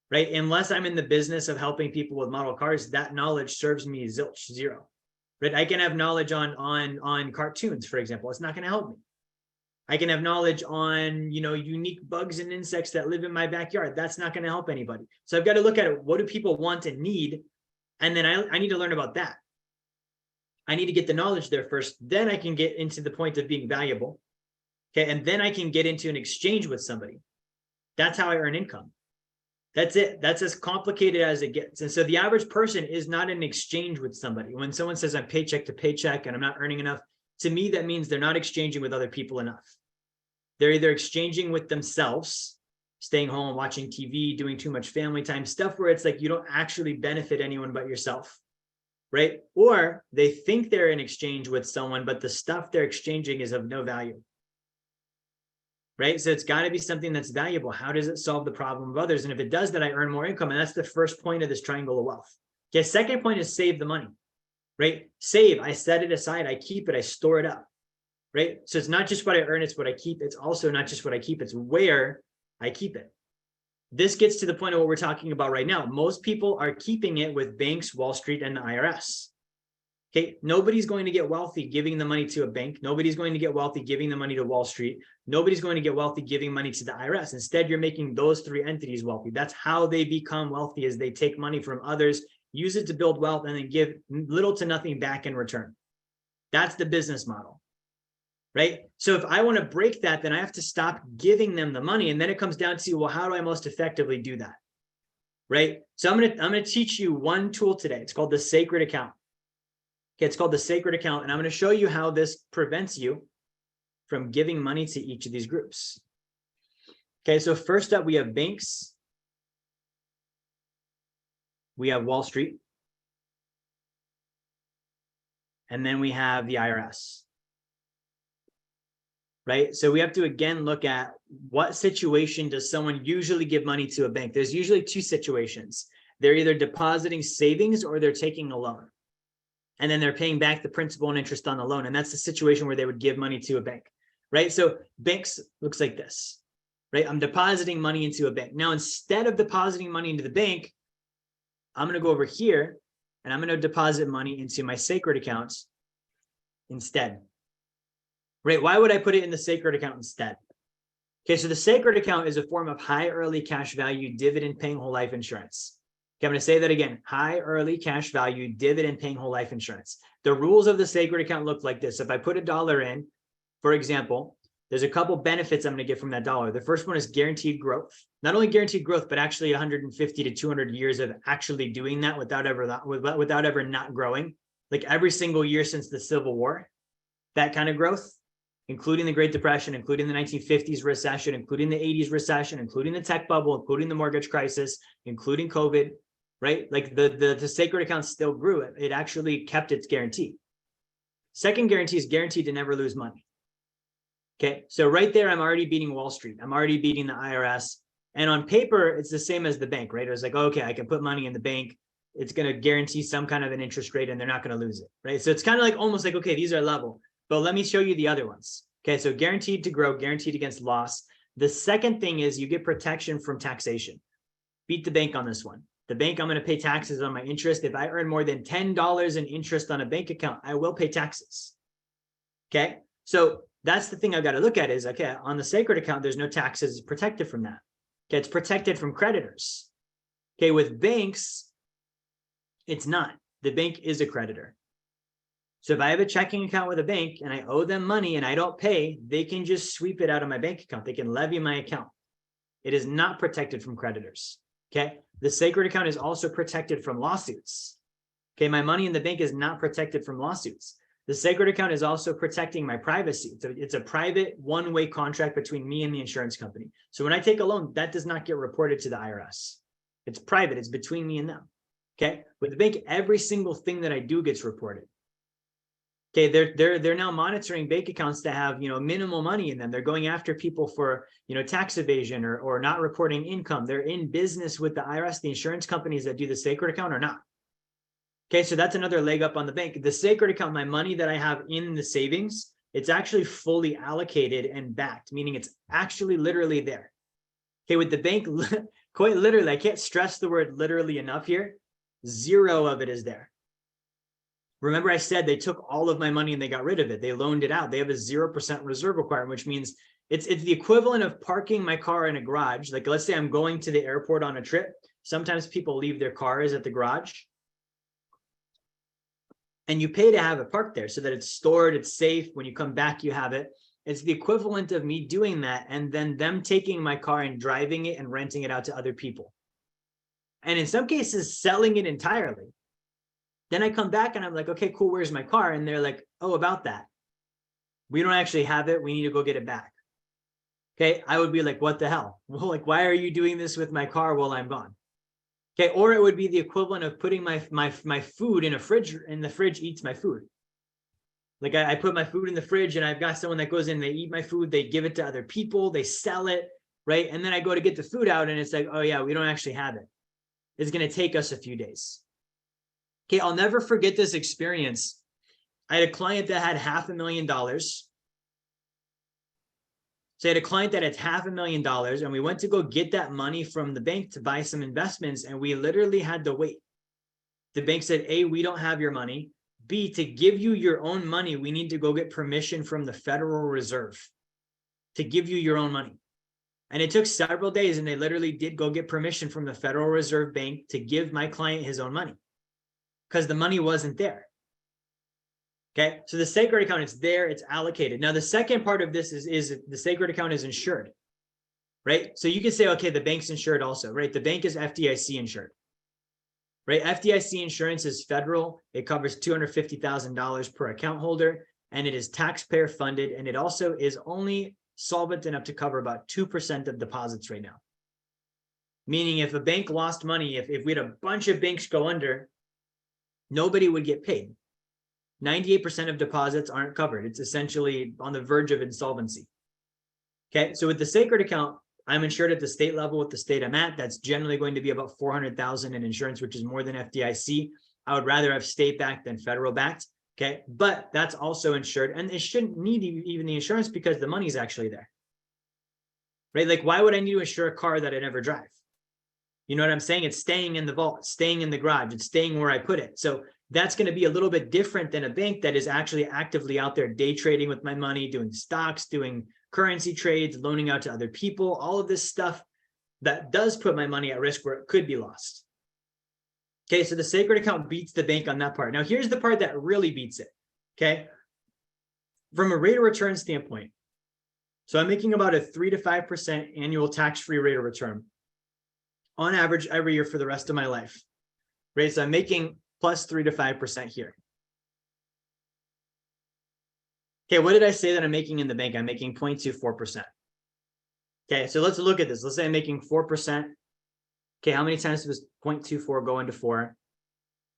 S1: Right? Unless I'm in the business of helping people with model cars, that knowledge serves me zilch, zero. Right? I can have knowledge on cartoons, for example. It's not going to help me. I can have knowledge on, unique bugs and insects that live in my backyard. That's not going to help anybody. So I've got to look at it. What do people want and need? And then I need to learn about that. I need to get the knowledge there first. Then I can get into the point of being valuable. Okay. And then I can get into an exchange with somebody. That's how I earn income. That's it. That's as complicated as it gets. And so the average person is not in exchange with somebody. When someone says I'm paycheck to paycheck and I'm not earning enough, to me, that means they're not exchanging with other people enough. They're either exchanging with themselves, staying home, watching TV, doing too much family time, stuff where it's like you don't actually benefit anyone but yourself, right? Or they think they're in exchange with someone, but the stuff they're exchanging is of no value. Right? So it's got to be something that's valuable. How does it solve the problem of others? And if it does that, I earn more income. And that's the first point of this triangle of wealth. Okay. Second point is save the money, right? Save, I set it aside. I keep it. I store it up, right? So it's not just what I earn, it's what I keep. It's also not just what I keep, it's where I keep it. This gets to the point of what we're talking about right now. Most people are keeping it with banks, Wall Street, and the IRS. Okay, nobody's going to get wealthy giving the money to a bank. Nobody's going to get wealthy giving the money to Wall Street. Nobody's going to get wealthy giving money to the IRS. Instead, you're making those three entities wealthy. That's how they become wealthy, is they take money from others, use it to build wealth, and then give little to nothing back in return. That's the business model, right? So if I want to break that, then I have to stop giving them the money. And then it comes down to, well, how do I most effectively do that? Right? So I'm going to teach you one tool today. It's called the sacred account. Okay, it's called the sacred account, and I'm going to show you how this prevents you from giving money to each of these groups. Okay, so first up, we have banks. We have Wall Street. And then we have the IRS. Right? So we have to, again, look at what situation does someone usually give money to a bank? There's usually two situations. They're either depositing savings or they're taking a loan. And then they're paying back the principal and interest on the loan. And that's the situation where they would give money to a bank, right? So banks looks like this, right? I'm depositing money into a bank. Now, instead of depositing money into the bank, I'm going to go over here and I'm going to deposit money into my sacred accounts instead, right? Why would I put it in the sacred account instead? Okay, so the sacred account is a form of high early cash value dividend paying whole life insurance. Okay, I'm going to say that again. High early cash value dividend paying whole life insurance. The rules of the sacred account look like this. If I put $1 in, for example, there's a couple benefits I'm going to get from that dollar. The first one is guaranteed growth. Not only guaranteed growth, but actually 150 to 200 years of actually doing that without ever not growing. Like every single year since the Civil War. that kind of growth, including the Great Depression, including the 1950s recession, including the 80s recession, including the tech bubble, including the mortgage crisis, including COVID, right? Like the sacred account still grew. It actually kept its guarantee. Second guarantee is guaranteed to never lose money. Okay, so right there, I'm already beating Wall Street. I'm already beating the IRS. And on paper, it's the same as the bank, right? It was like, okay, I can put money in the bank. It's going to guarantee some kind of an interest rate and they're not going to lose it, right? So it's kind of like almost like, okay, these are level, but let me show you the other ones. Okay, so guaranteed to grow, guaranteed against loss. The second thing is you get protection from taxation. Beat the bank on this one. The bank, I'm going to pay taxes on my interest. If I earn more than $10 in interest on a bank account, I will pay taxes. Okay, so that's the thing I've got to look at is, okay, on the sacred account, there's no taxes protected from that. Okay, it's protected from creditors. Okay, with banks, it's not. The bank is a creditor. So if I have a checking account with a bank and I owe them money and I don't pay, they can just sweep it out of my bank account. They can levy my account. It is not protected from creditors. Okay, the sacred account is also protected from lawsuits. Okay, my money in the bank is not protected from lawsuits. The sacred account is also protecting my privacy. It's a private one-way contract between me and the insurance company. So when I take a loan, that does not get reported to the IRS. It's private. It's between me and them. Okay. With the bank, every single thing that I do gets reported. Okay. They're now monitoring bank accounts that have, minimal money in them. They're going after people for, tax evasion or not reporting income. They're in business with the IRS, the insurance companies that do the sacred account or not. Okay, so that's another leg up on the bank. The sacred account, my money that I have in the savings, it's actually fully allocated and backed, meaning it's actually literally there. Okay, with the bank, quite literally, I can't stress the word literally enough here. Zero of it is there. Remember I said they took all of my money and they got rid of it. They loaned it out. They have a 0% reserve requirement, which means it's the equivalent of parking my car in a garage. Like let's say I'm going to the airport on a trip. Sometimes people leave their cars at the garage. And you pay to have it parked there so that it's stored, it's safe. When you come back, you have it. It's the equivalent of me doing that and then them taking my car and driving it and renting it out to other people. And in some cases, selling it entirely. Then I come back and I'm like, okay, cool, where's my car? And they're like, oh, about that. We don't actually have it. We need to go get it back. Okay, I would be like, what the hell? Well, like, why are you doing this with my car while I'm gone? Okay, or it would be the equivalent of putting my food in a fridge and the fridge eats my food. Like I put my food in the fridge and I've got someone that goes in, they eat my food, they give it to other people, they sell it, right? And then I go to get the food out and it's like, oh yeah, we don't actually have it. It's going to take us a few days. Okay, I'll never forget this experience. I had a client that had $500,000. So I had a client that had $500,000 and we went to go get that money from the bank to buy some investments and we literally had to wait. The bank said, A, we don't have your money. B, to give you your own money, we need to go get permission from the Federal Reserve to give you your own money. And it took several days and they literally did go get permission from the Federal Reserve Bank to give my client his own money because the money wasn't there. Okay, so the sacred account, it's there, it's allocated. Now, the second part of this is the sacred account is insured, right? So you can say, okay, the bank's insured also, right? The bank is FDIC insured, right? FDIC insurance is federal. It covers $250,000 per account holder, and it is taxpayer funded, and it also is only solvent enough to cover about 2% of deposits right now. Meaning if a bank lost money, if we had a bunch of banks go under, nobody would get paid. 98% of deposits aren't covered. It's essentially on the verge of insolvency. Okay, so with the sacred account, I'm insured at the state level with the state I'm at. That's generally going to be about $400,000 in insurance, which is more than FDIC. I would rather have state backed than federal backed. Okay, but that's also insured, and it shouldn't need even the insurance because the money's actually there. Right? Like, why would I need to insure a car that I never drive? You know what I'm saying? It's staying in the vault, it's staying in the garage, it's staying where I put it. So that's going to be a little bit different than a bank that is actually actively out there day trading with my money, doing stocks, doing currency trades, loaning out to other people, all of this stuff that does put my money at risk where it could be lost. Okay, so the sacred account beats the bank on that part. Now, here's the part that really beats it. Okay, from a rate of return standpoint, so I'm making about a 3 to 5% annual tax-free rate of return on average every year for the rest of my life. Right, so I'm making plus 3 to 5% here. Okay, what did I say that I'm making in the bank? I'm making 0.24%. Okay, so let's look at this. Let's say I'm making 4%. Okay, how many times does 0.24 go into 4?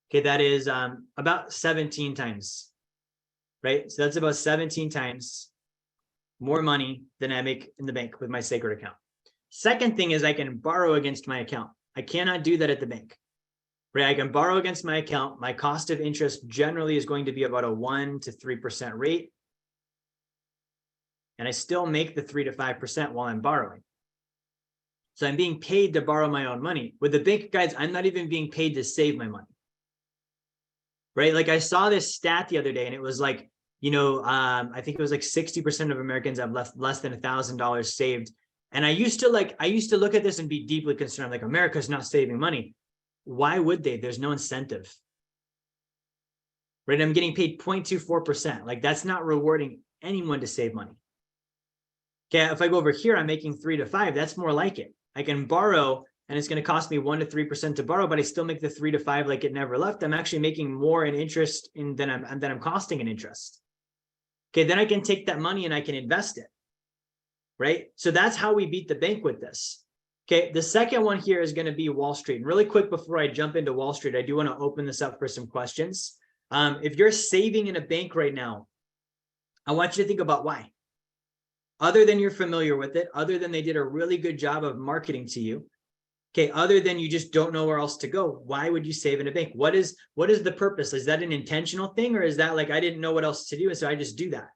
S1: Okay, that is about 17 times, right? So that's about 17 times more money than I make in the bank with my sacred account. Second thing is I can borrow against my account. I cannot do that at the bank, right? I can borrow against my account. My cost of interest generally is going to be about a 1 to 3% rate. And I still make the 3 to 5% while I'm borrowing. So I'm being paid to borrow my own money. With the bank, guys, I'm not even being paid to save my money, right? Like I saw this stat the other day and it was like, I think it was like 60% of Americans have less than $1,000 saved. And I used to look at this and be deeply concerned, like America's not saving money. Why would they? There's no incentive, right? I'm getting paid 0.24%. Like that's not rewarding anyone to save money. Okay, if I go over here, I'm making 3 to 5. That's more like it. I can borrow and it's going to cost me 1 to 3% to borrow, but I still make the 3 to 5 like it never left. I'm actually making more in interest than I'm costing in interest. Okay, then I can take that money and I can invest it, right? So that's how we beat the bank with this. Okay, the second one here is going to be Wall Street. And really quick before I jump into Wall Street, I do want to open this up for some questions. If you're saving in a bank right now, I want you to think about why. Other than you're familiar with it, other than they did a really good job of marketing to you, okay, other than you just don't know where else to go, why would you save in a bank? What is the purpose? Is that an intentional thing, or is that like I didn't know what else to do and so I just do that?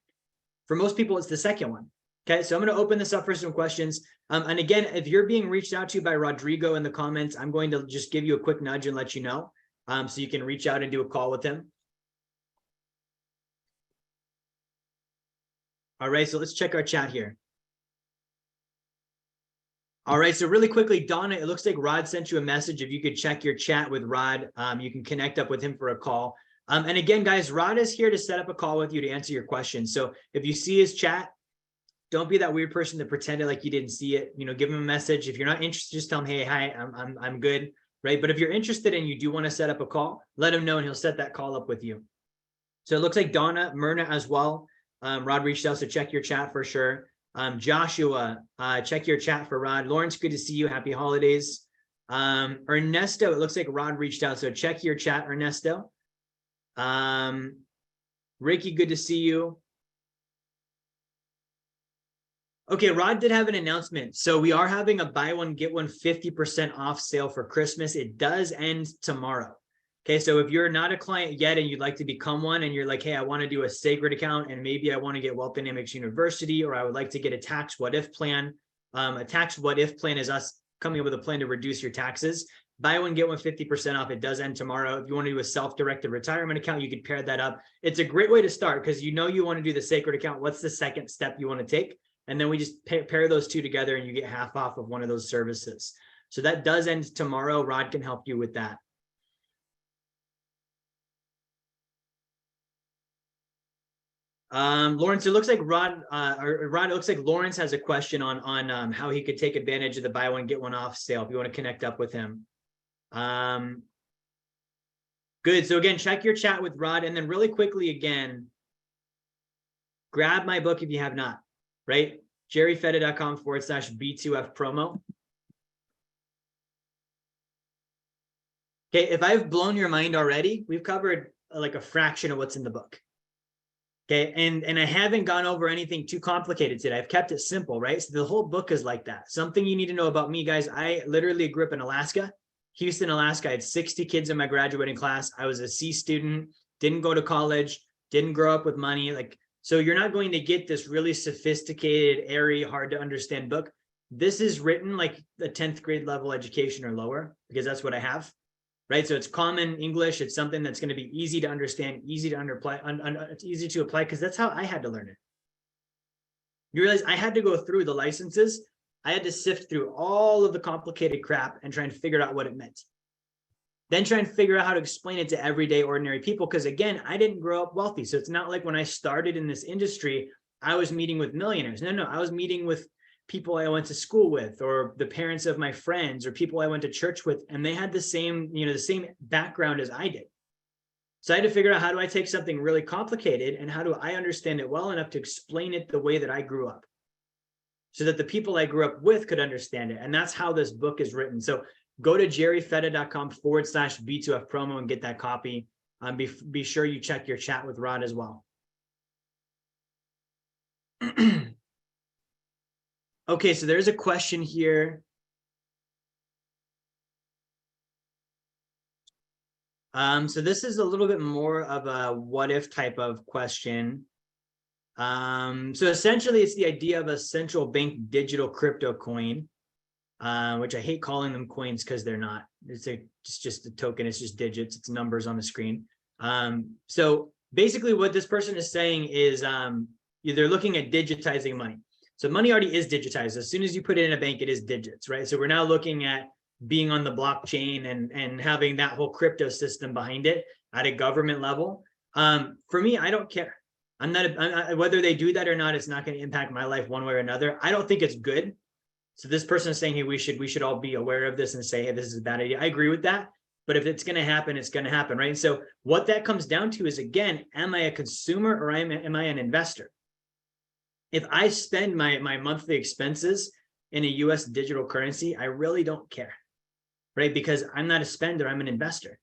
S1: For most people, it's the second one. Okay, so I'm going to open this up for some questions. And again, if you're being reached out to by Rodrigo in the comments, I'm going to just give you a quick nudge and let you know, so you can reach out and do a call with him. All right, so let's check our chat here. All right, so really quickly, Donna, it looks like Rod sent you a message. If you could check your chat with Rod, you can connect up with him for a call. And again, guys, Rod is here to set up a call with you to answer your questions. So if you see his chat, don't be that weird person that pretended like you didn't see it. Give him a message. If you're not interested, just tell him, hey, hi, I'm good, right? But if you're interested and you do want to set up a call, let him know and he'll set that call up with you. So it looks like Donna, Myrna as well. Rod reached out, so check your chat for sure. Joshua, check your chat for Rod. Lawrence, good to see you. Happy holidays. Ernesto, it looks like Rod reached out, so check your chat, Ernesto. Ricky, good to see you. Okay, Rod did have an announcement. So we are having a buy one, get one 50% off sale for Christmas. It does end tomorrow. Okay, so if you're not a client yet and you'd like to become one and you're like, hey, I want to do a sacred account and maybe I want to get Wealth Dynamics University, or I would like to get a tax what if plan. A tax what if plan is us coming up with a plan to reduce your taxes. Buy one, get one 50% off. It does end tomorrow. If you want to do a self-directed retirement account, you could pair that up. It's a great way to start because you want to do the sacred account. What's the second step you want to take? And then we just pair those two together and you get half off of one of those services. So that does end tomorrow. Rod can help you with that. Lawrence, it looks like Rod, it looks like Lawrence has a question on how he could take advantage of the buy one, get one off sale if you want to connect up with him. Good. So again, check your chat with Rod. And then really quickly, again, grab my book if you have not, right? jerryfetta.com/B2F promo. Okay, if I've blown your mind already, we've covered like a fraction of what's in the book. Okay, and I haven't gone over anything too complicated today. I've kept it simple, right? So the whole book is like that. Something you need to know about me, guys. I literally grew up in Alaska, Houston, Alaska. I had 60 kids in my graduating class. I was a C student, didn't go to college, didn't grow up with money. So you're not going to get this really sophisticated, airy, hard to understand book. This is written like a 10th grade level education or lower, because that's what I have. Right, so it's common English. It's something that's going to be easy to understand, easy to it's easy to apply, because that's how I had to learn it. You realize I had to go through the licenses. I had to sift through all of the complicated crap and try and figure out what it meant. Then try and figure out how to explain it to everyday ordinary people. Because again, I didn't grow up wealthy. So it's not like when I started in this industry, I was meeting with millionaires. No, I was meeting with people I went to school with, or the parents of my friends, or people I went to church with, and they had the same, the same background as I did. So I had to figure out, how do I take something really complicated and how do I understand it well enough to explain it the way that I grew up, so that the people I grew up with could understand it. And that's how this book is written. So go to jerryfetta.com/B2F promo and get that copy. Be sure you check your chat with Rod as well. Okay, so there's a question here. So this is a little bit more of a what if type of question. So essentially it's the idea of a central bank digital crypto coin, which I hate calling them coins because they're not. It's just a token. It's just digits. It's numbers on the screen. So basically what this person is saying is they're looking at digitizing money. So money already is digitized. As soon as you put it in a bank, it is digits, right? So we're now looking at being on the blockchain and having that whole crypto system behind it at a government level. For me, I don't care. I'm not, whether they do that or not, it's not going to impact my life one way or another. I don't think it's good. So this person is saying, hey, we should all be aware of this and say, hey, this is a bad idea. I agree with that. But if it's going to happen, it's going to happen, right? And so what that comes down to is, again, am I a consumer or am I an investor? If I spend my monthly expenses in a US digital currency, I really don't care, right? Because I'm not a spender, I'm an investor.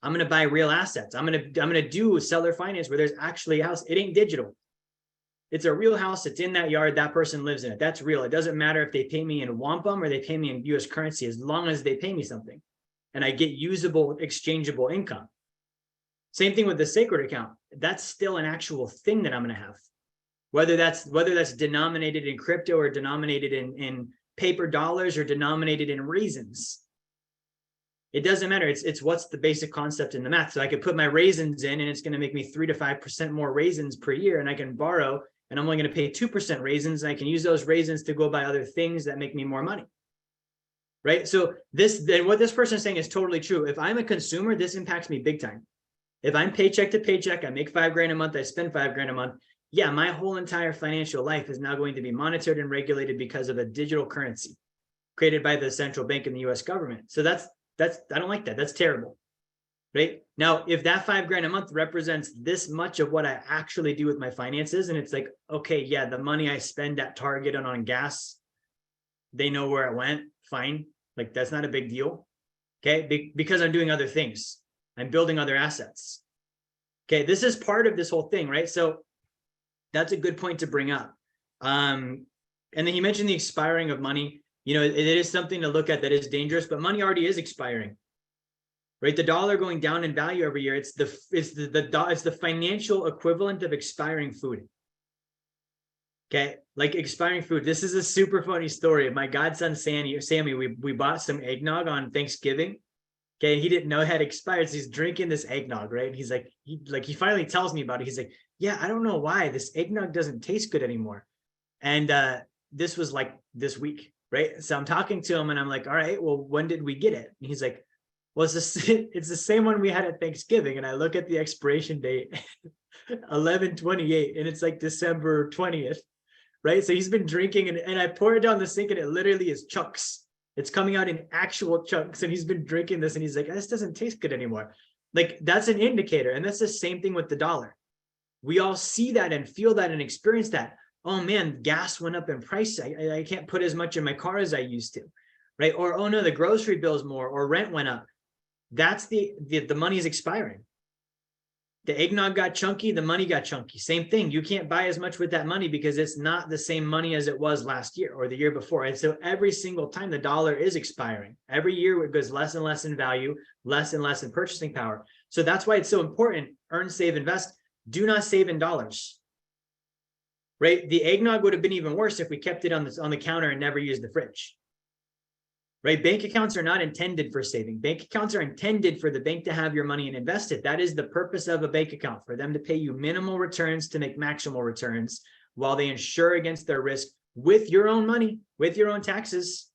S1: I'm going to buy real assets. I'm going to do seller finance where there's actually a house. It ain't digital. It's a real house. It's in that yard. That person lives in it. That's real. It doesn't matter if they pay me in wampum or they pay me in US currency, as long as they pay me something and I get usable, exchangeable income. Same thing with the sacred account. That's still an actual thing that I'm going to have. Whether that's denominated in crypto or denominated in paper dollars or denominated in raisins. It doesn't matter. It's what's the basic concept in the math. So I could put my raisins in and it's going to make me 3 to 5% more raisins per year, and I can borrow and I'm only going to pay 2% raisins, and I can use those raisins to go buy other things that make me more money. Right? So what this person is saying is totally true. If I'm a consumer, this impacts me big time. If I'm paycheck to paycheck, I make $5,000 a month, I spend $5,000 a month. Yeah, my whole entire financial life is now going to be monitored and regulated because of a digital currency created by the central bank and the US government. So I don't like that. That's terrible. Right? Now, if that $5,000 a month represents this much of what I actually do with my finances, and it's like, okay, yeah, the money I spend at Target and on gas, they know where it went, fine. Like, that's not a big deal. Okay, because I'm doing other things. I'm building other assets. Okay, this is part of this whole thing, right? So that's a good point to bring up. And then he mentioned the expiring of money. You know, it is something to look at that is dangerous, but money already is expiring, right? The dollar going down in value every year. It's the financial equivalent of expiring food. Okay, like expiring food. This is a super funny story. My godson Sammy, we bought some eggnog on Thanksgiving. Okay, he didn't know it had expired, so he's drinking this eggnog, right? And he's like, he finally tells me about it. He's like, yeah, I don't know why this eggnog doesn't taste good anymore. And this was like this week, right? So I'm talking to him and I'm like, all right, well, when did we get it? And he's like, well, it's the same one we had at Thanksgiving. And I look at the expiration date, 11/28, and it's like December 20th, right? So he's been drinking and I pour it down the sink and it literally is chunks. It's coming out in actual chunks, and he's been drinking this and he's like, this doesn't taste good anymore. Like, that's an indicator. And that's the same thing with the dollar. We all see that and feel that and experience that. Oh man, gas went up in price. I can't put as much in my car as I used to, right? Or, oh no, the grocery bill's more, or rent went up. That's the money is expiring. The eggnog got chunky, the money got chunky. Same thing. You can't buy as much with that money because it's not the same money as it was last year or the year before. And so every single time the dollar is expiring, every year it goes less and less in value, less and less in purchasing power. So that's why it's so important. Earn, save, invest. Do not save in dollars. Right? The eggnog would have been even worse if we kept it on the counter and never used the fridge. Right? Bank accounts are not intended for saving. Bank accounts are intended for the bank to have your money and invest it. That is the purpose of a bank account, for them to pay you minimal returns to make maximal returns while they insure against their risk with your own money, with your own taxes.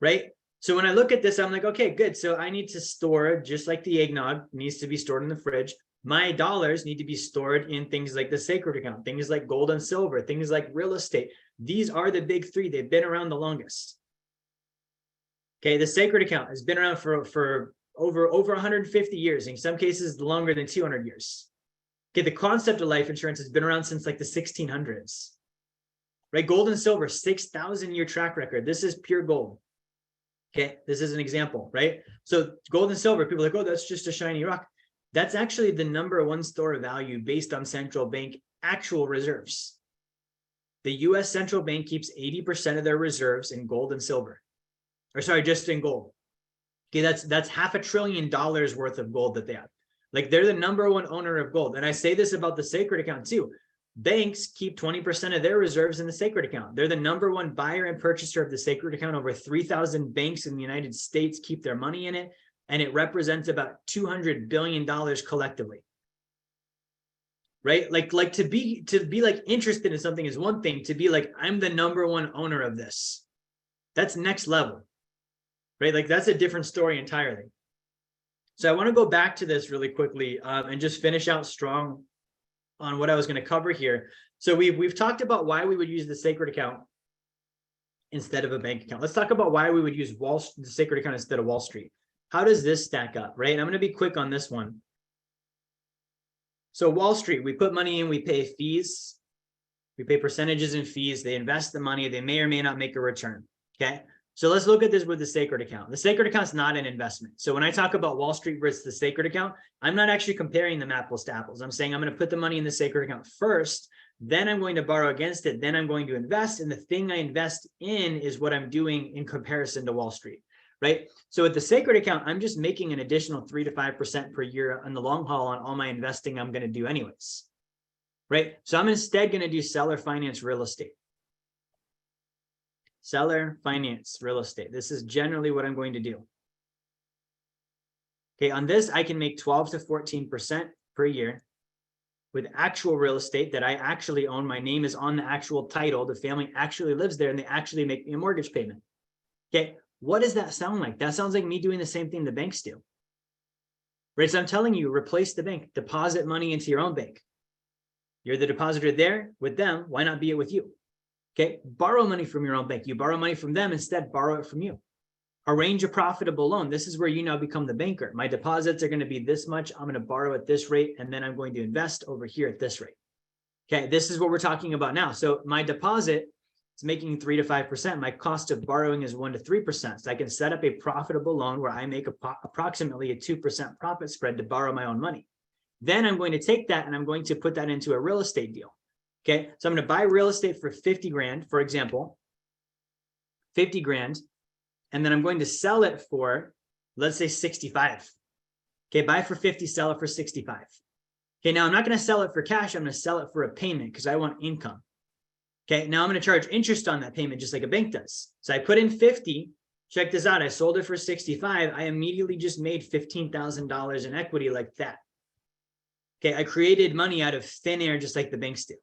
S1: Right? So when I look at this, I'm like, okay, good. So I need to store, just like the eggnog needs to be stored in the fridge, my dollars need to be stored in things like the sacred account, things like gold and silver, things like real estate. These are the big three. They've been around the longest. Okay, the sacred account has been around for over 150 years, in some cases longer than 200 years. Okay, the concept of life insurance has been around since like the 1600s, right? Gold and silver, 6,000-year track record. This is pure gold. Okay, this is an example, right? So gold and silver, people are like, oh, that's just a shiny rock. That's actually the #1 store of value based on central bank actual reserves. The US central bank keeps 80% of their reserves in gold and silver. Or sorry, just in gold. Okay, that's $500 billion worth of gold that they have. Like they're the #1 owner of gold. And I say this about the sacred account too. Banks keep 20% of their reserves in the sacred account. They're the #1 buyer and purchaser of the sacred account. Over 3,000 banks in the United States keep their money in it, and it represents about $200 billion collectively. Right? Like to be like interested in something is one thing. To be like, I'm the #1 owner of this. That's next level. Right? Like that's a different story entirely. So I want to go back to this really quickly and just finish out strong on what I was going to cover here. So we've talked about why we would use the sacred account instead of a bank account. Let's talk about why we would use the sacred account instead of Wall Street. How does this stack up, right? And I'm going to be quick on this one. So Wall Street, we put money in, we pay fees, we pay percentages and fees, they invest the money, they may or may not make a return, okay? So let's look at this with the sacred account. The sacred account is not an investment. So when I talk about Wall Street versus the sacred account, I'm not actually comparing them apples to apples. I'm saying I'm going to put the money in the sacred account first, then I'm going to borrow against it, then I'm going to invest, and the thing I invest in is what I'm doing in comparison to Wall Street, right? So with the sacred account, I'm just making an additional 3 to 5% per year on the long haul on all my investing I'm going to do anyways, right? So I'm instead going to do seller finance real estate. Seller finance real estate. This is generally what I'm going to do. Okay, on this, I can make 12 to 14% per year with actual real estate that I actually own. My name is on the actual title. The family actually lives there and they actually make me a mortgage payment. Okay, what does that sound like? That sounds like me doing the same thing the banks do. Right, so I'm telling you, replace the bank, deposit money into your own bank. You're the depositor there with them. Why not be it with you? Okay, borrow money from your own bank. You borrow money from them, instead borrow it from you. Arrange a profitable loan. This is where you now become the banker. My deposits are going to be this much. I'm going to borrow at this rate, and then I'm going to invest over here at this rate. Okay, this is what we're talking about now. So my deposit is making 3 to 5%. My cost of borrowing is 1 to 3%. So I can set up a profitable loan where I make approximately a 2% profit spread to borrow my own money. Then I'm going to take that and I'm going to put that into a real estate deal. Okay, so I'm going to buy real estate for 50 grand, for example, 50 grand, and then I'm going to sell it for, let's say 65. Okay, buy for 50, sell it for 65. Okay, now I'm not going to sell it for cash. I'm going to sell it for a payment because I want income. Okay, now I'm going to charge interest on that payment just like a bank does. So I put in 50. Check this out. I sold it for 65. I immediately just made $15,000 in equity like that. Okay, I created money out of thin air just like the banks do,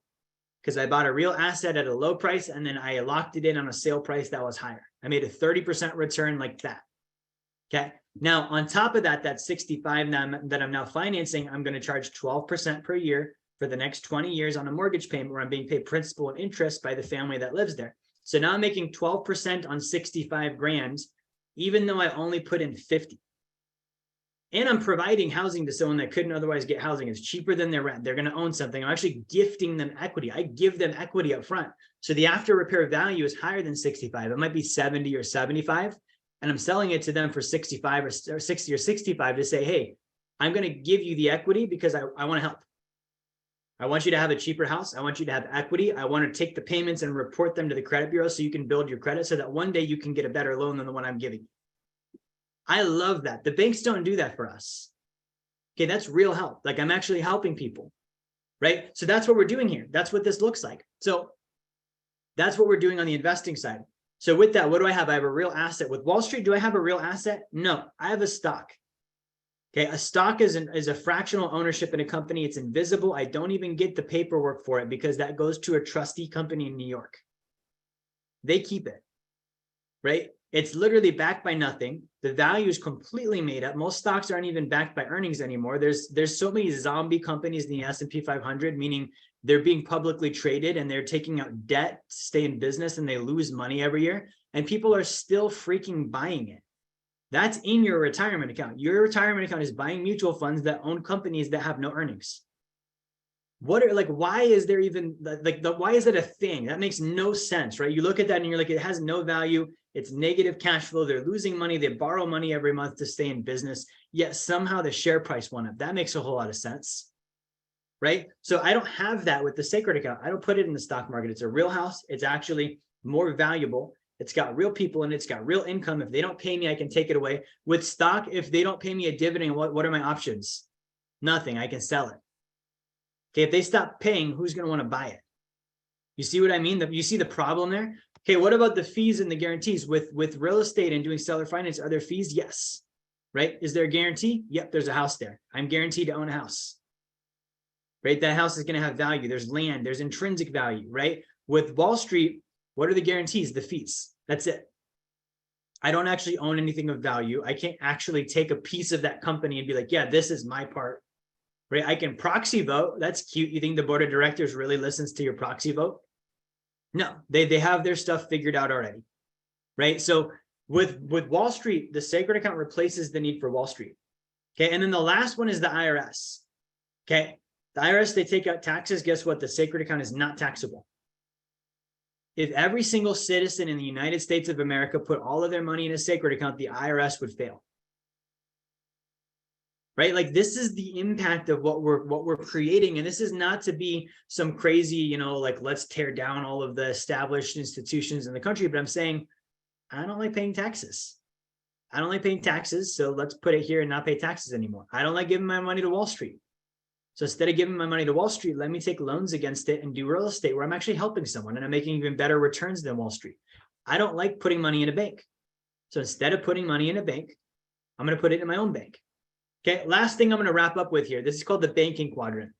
S1: because I bought a real asset at a low price and then I locked it in on a sale price that was higher. I made a 30% return like that. Okay. Now, on top of that, that 65 that I'm now financing, I'm going to charge 12% per year for the next 20 years on a mortgage payment where I'm being paid principal and interest by the family that lives there. So now I'm making 12% on 65 grand, even though I only put in 50. And I'm providing housing to someone that couldn't otherwise get housing. It's cheaper than their rent. They're going to own something. I'm actually gifting them equity. I give them equity up front. So the after repair value is higher than 65. It might be 70 or 75. And I'm selling it to them for 65 or 60 or 65 to say, hey, I'm going to give you the equity because I want to help. I want you to have a cheaper house. I want you to have equity. I want to take the payments and report them to the credit bureau so you can build your credit so that one day you can get a better loan than the one I'm giving you. I love that. The banks don't do that for us. Okay, that's real help. Like I'm actually helping people, right? So that's what we're doing here. That's what this looks like. So that's what we're doing on the investing side. So with that, what do I have? I have a real asset. With Wall Street, do I have a real asset? No, I have a stock. Okay, a stock is a fractional ownership in a company. It's invisible. I don't even get the paperwork for it because that goes to a trustee company in New York. They keep it, right? It's literally backed by nothing. The value is completely made up. Most stocks aren't even backed by earnings anymore. There's so many zombie companies in the S&P 500, meaning they're being publicly traded and they're taking out debt to stay in business and they lose money every year. And people are still freaking buying it. That's in your retirement account. Your retirement account is buying mutual funds that own companies that have no earnings. Why is there even why is it a thing? That makes no sense, right? You look at that and you're like, it has no value. It's negative cash flow. They're losing money. They borrow money every month to stay in business. Yet somehow the share price went up. That makes a whole lot of sense, right? So I don't have that with the sacred account. I don't put it in the stock market. It's a real house. It's actually more valuable. It's got real people in it. It's got real income. If they don't pay me, I can take it away. With stock, if they don't pay me a dividend, what are my options? Nothing. I can sell it. Okay, if they stop paying, who's going to want to buy it? You see what I mean? You see the problem there? Okay, what about the fees and the guarantees? With real estate and doing seller finance, are there fees? Yes. Right? Is there a guarantee? Yep, there's a house there. I'm guaranteed to own a house. Right? That house is going to have value. There's land. There's intrinsic value, right? With Wall Street, what are the guarantees? The fees. That's it. I don't actually own anything of value. I can't actually take a piece of that company and be like, yeah, this is my part. Right? I can proxy vote. That's cute. You think the board of directors really listens to your proxy vote? No, they have their stuff figured out already. Right? So with Wall Street, the sacred account replaces the need for Wall Street. Okay. And then the last one is the IRS. Okay. The IRS, they take out taxes. Guess what? The sacred account is not taxable. If every single citizen in the United States of America put all of their money in a sacred account, the IRS would fail. Right? Like this is the impact of what we're creating. And this is not to be some crazy, like let's tear down all of the established institutions in the country. But I'm saying, I don't like paying taxes. I don't like paying taxes. So let's put it here and not pay taxes anymore. I don't like giving my money to Wall Street. So instead of giving my money to Wall Street, let me take loans against it and do real estate where I'm actually helping someone and I'm making even better returns than Wall Street. I don't like putting money in a bank. So instead of putting money in a bank, I'm going to put it in my own bank. Okay, last thing I'm going to wrap up with here. This is called the banking quadrant.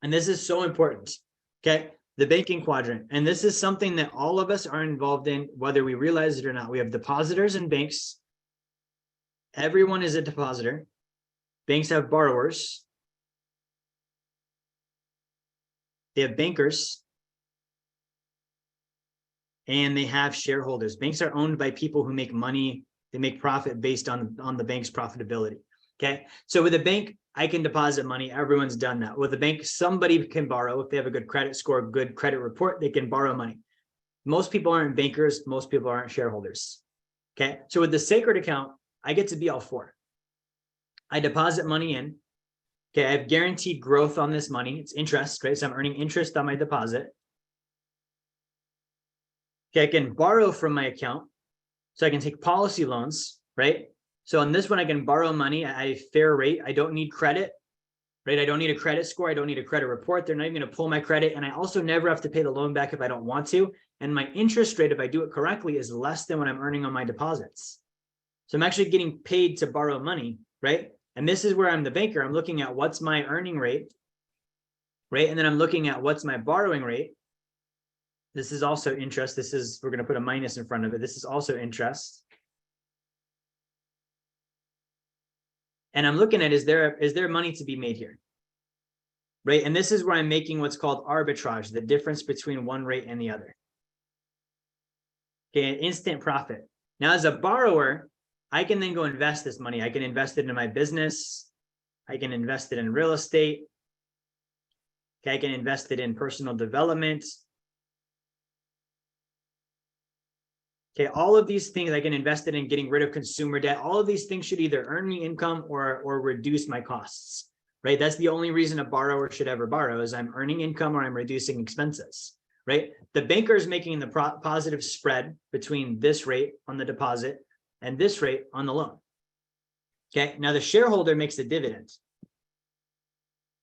S1: And this is so important. Okay, the banking quadrant. And this is something that all of us are involved in, whether we realize it or not. We have depositors and banks. Everyone is a depositor. Banks have borrowers. They have bankers. And they have shareholders. Banks are owned by people who make money. They make profit based on the bank's profitability. Okay, so with a bank, I can deposit money. Everyone's done that. With a bank, somebody can borrow. If they have a good credit score, good credit report, they can borrow money. Most people aren't bankers. Most people aren't shareholders. Okay, so with the sacred account, I get to be all four. I deposit money in. Okay, I have guaranteed growth on this money. It's interest, right? So I'm earning interest on my deposit. Okay, I can borrow from my account. So I can take policy loans, right? So on this one, I can borrow money at a fair rate. I don't need credit, right? I don't need a credit score. I don't need a credit report. They're not even going to pull my credit. And I also never have to pay the loan back if I don't want to. And my interest rate, if I do it correctly, is less than what I'm earning on my deposits. So I'm actually getting paid to borrow money, right? And this is where I'm the banker. I'm looking at what's my earning rate, right? And then I'm looking at what's my borrowing rate. This is also interest. We're going to put a minus in front of it. This is also interest. And I'm looking at, is there money to be made here? Right. And this is where I'm making what's called arbitrage, the difference between one rate and the other. Okay, instant profit. Now, as a borrower, I can then go invest this money. I can invest it in my business. I can invest it in real estate. Okay, I can invest it in personal development. Okay, all of these things I can invest it in getting rid of consumer debt. All of these things should either earn me income or reduce my costs, right? That's the only reason a borrower should ever borrow is I'm earning income or I'm reducing expenses, right? The banker is making the positive spread between this rate on the deposit and this rate on the loan. Okay, now the shareholder makes a dividend.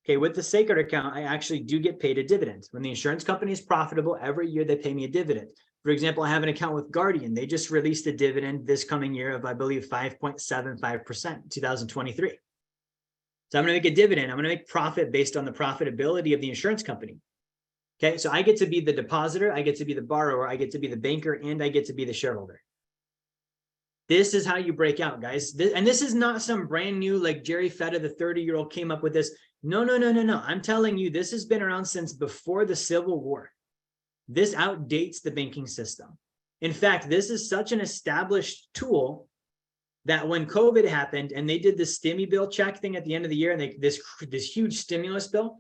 S1: Okay, with the sacred account, I actually do get paid a dividend. When the insurance company is profitable, every year they pay me a dividend. For example, I have an account with Guardian. They just released a dividend this coming year of, I believe, 5.75% 2023. So I'm going to make a dividend. I'm going to make profit based on the profitability of the insurance company. Okay, so I get to be the depositor, I get to be the borrower, I get to be the banker, and I get to be the shareholder. This is how you break out, guys. And this is not some brand new, like Jerry Fetta, the 30-year-old came up with this. No. I'm telling you, this has been around since before the Civil War. This outdates the banking system. In fact, this is such an established tool that when COVID happened and they did the stimmy bill check thing at the end of the year, and this huge stimulus bill,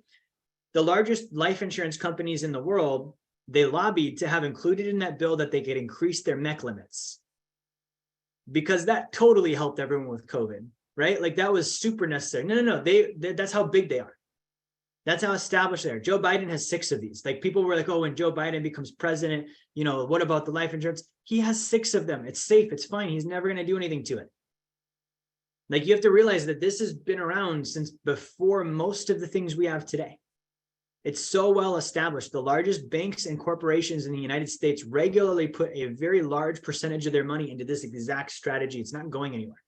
S1: the largest life insurance companies in the world, they lobbied to have included in that bill that they could increase their MEC limits, because that totally helped everyone with COVID, right? Like that was super necessary. No. That's how big they are. That's how established they are. Joe Biden has 6 of these. Like people were like, oh, when Joe Biden becomes president, what about the life insurance? He has 6 of them. It's safe. It's fine. He's never going to do anything to it. Like you have to realize that this has been around since before most of the things we have today. It's so well established. The largest banks and corporations in the United States regularly put a very large percentage of their money into this exact strategy. It's not going anywhere,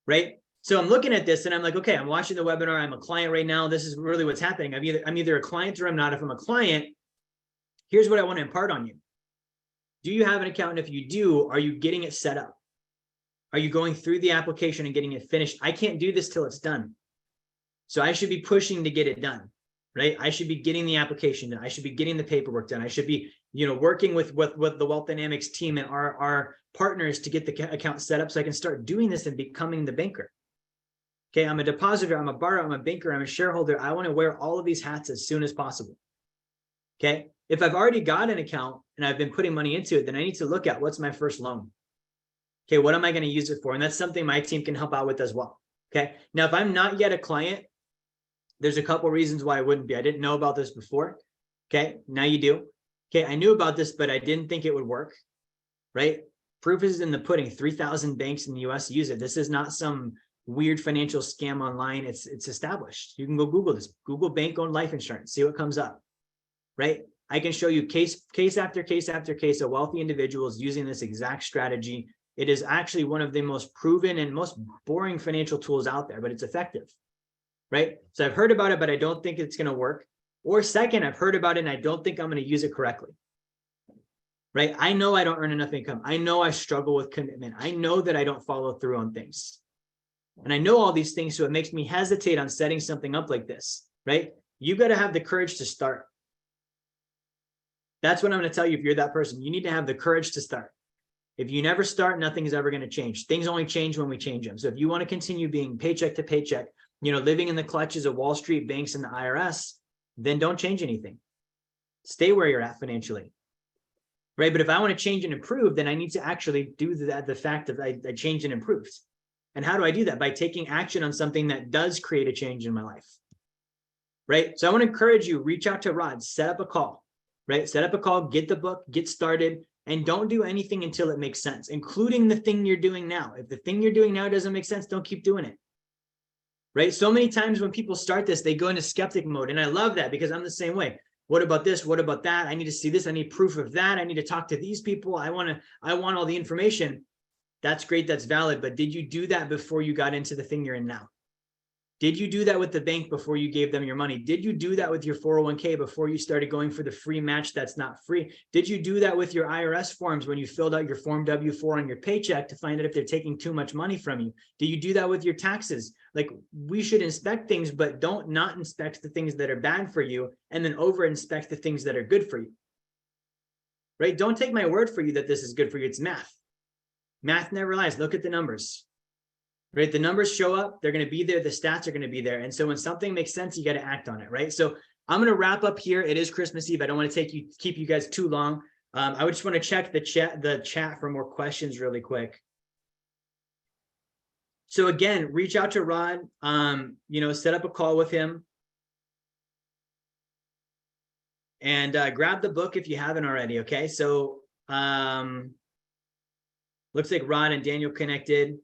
S1: right? So I'm looking at this and I'm like, okay, I'm watching the webinar. I'm a client right now. This is really what's happening. I'm either a client or I'm not. If I'm a client, here's what I want to impart on you. Do you have an account? And if you do, are you getting it set up? Are you going through the application and getting it finished? I can't do this till it's done. So I should be pushing to get it done, right? I should be getting the application done. I should be getting the paperwork done. I should be, working with the Wealth Dynamics team and our partners to get the account set up so I can start doing this and becoming the banker. Okay, I'm a depositor, I'm a borrower, I'm a banker, I'm a shareholder. I want to wear all of these hats as soon as possible. Okay, if I've already got an account and I've been putting money into it, then I need to look at what's my first loan. Okay, what am I going to use it for? And that's something my team can help out with as well. Okay, now if I'm not yet a client, there's a couple reasons why I wouldn't be. I didn't know about this before. Okay, now you do. Okay, I knew about this, but I didn't think it would work, right? Proof is in the pudding. 3,000 banks in the US use it. This is not some weird financial scam online. It's established. You can go Google this. Google bank-owned life insurance. See what comes up, right? I can show you case after case after case of wealthy individuals using this exact strategy. It is actually one of the most proven and most boring financial tools out there, but it's effective, right? So I've heard about it, but I don't think it's going to work. Or second, I've heard about it and I don't think I'm going to use it correctly, right? I know I don't earn enough income. I know I struggle with commitment. I know that I don't follow through on things. And I know all these things, so it makes me hesitate on setting something up like this, right? You got to have the courage to start. That's what I'm going to tell you if you're that person. You need to have the courage to start. If you never start, nothing is ever going to change. Things only change when we change them. So if you want to continue being paycheck to paycheck, living in the clutches of Wall Street, banks, and the IRS, then don't change anything. Stay where you're at financially, right? But if I want to change and improve, then I need to actually do that. The fact that I changed and improved. And how do I do that? By taking action on something that does create a change in my life, right? So I want to encourage you, reach out to Rod, set up a call, right? Set up a call, get the book, get started, and don't do anything until it makes sense, including the thing you're doing now. If the thing you're doing now doesn't make sense, don't keep doing it, right? So many times when people start this, they go into skeptic mode. And I love that because I'm the same way. What about this? What about that? I need to see this. I need proof of that. I need to talk to these people. I want all the information. That's great. That's valid. But did you do that before you got into the thing you're in now? Did you do that with the bank before you gave them your money? Did you do that with your 401k before you started going for the free match that's not free? Did you do that with your IRS forms when you filled out your Form W-4 on your paycheck to find out if they're taking too much money from you? Did you do that with your taxes? Like, we should inspect things, but don't not inspect the things that are bad for you and then over inspect the things that are good for you, right? Don't take my word for you that this is good for you. It's math. Math never lies. Look at the numbers, right? The numbers show up. They're going to be there. The stats are going to be there. And so when something makes sense, you got to act on it, right? So I'm going to wrap up here. It is Christmas Eve. I don't want to keep you guys too long. I would just want to check the chat for more questions really quick. So again, reach out to Rod, set up a call with him and grab the book if you haven't already. Okay. So, looks like Rod and Daniel connected.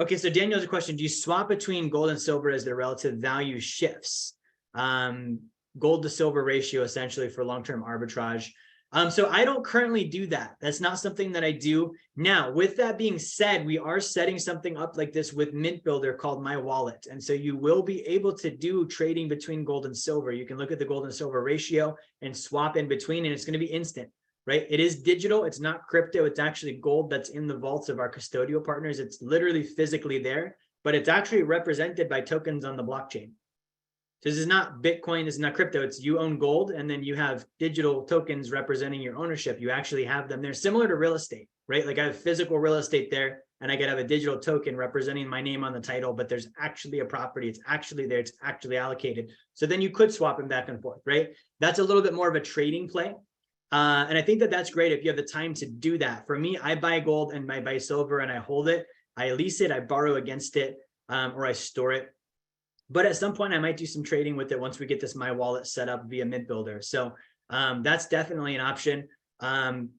S1: Okay, so Daniel has a question. Do you swap between gold and silver as their relative value shifts? Gold to silver ratio, essentially, for long-term arbitrage. So I don't currently do that. That's not something that I do. Now, with that being said, we are setting something up like this with Mint Builder called My Wallet. And so you will be able to do trading between gold and silver. You can look at the gold and silver ratio and swap in between, and it's going to be instant. Right? It is digital. It's not crypto. It's actually gold that's in the vaults of our custodial partners. It's literally physically there, but it's actually represented by tokens on the blockchain. So this is not Bitcoin, this is not crypto. It's you own gold, and then you have digital tokens representing your ownership. You actually have them. They're similar to real estate, right? Like I have physical real estate there, and I could have a digital token representing my name on the title, but there's actually a property. It's actually there. It's actually allocated. So then you could swap them back and forth, right? That's a little bit more of a trading play. And I think that that's great if you have the time to do that. For me, I buy gold and I buy silver and I hold it. I lease it, I borrow against it, or I store it. But at some point, I might do some trading with it once we get this My Wallet set up via Mint Builder. So that's definitely an option.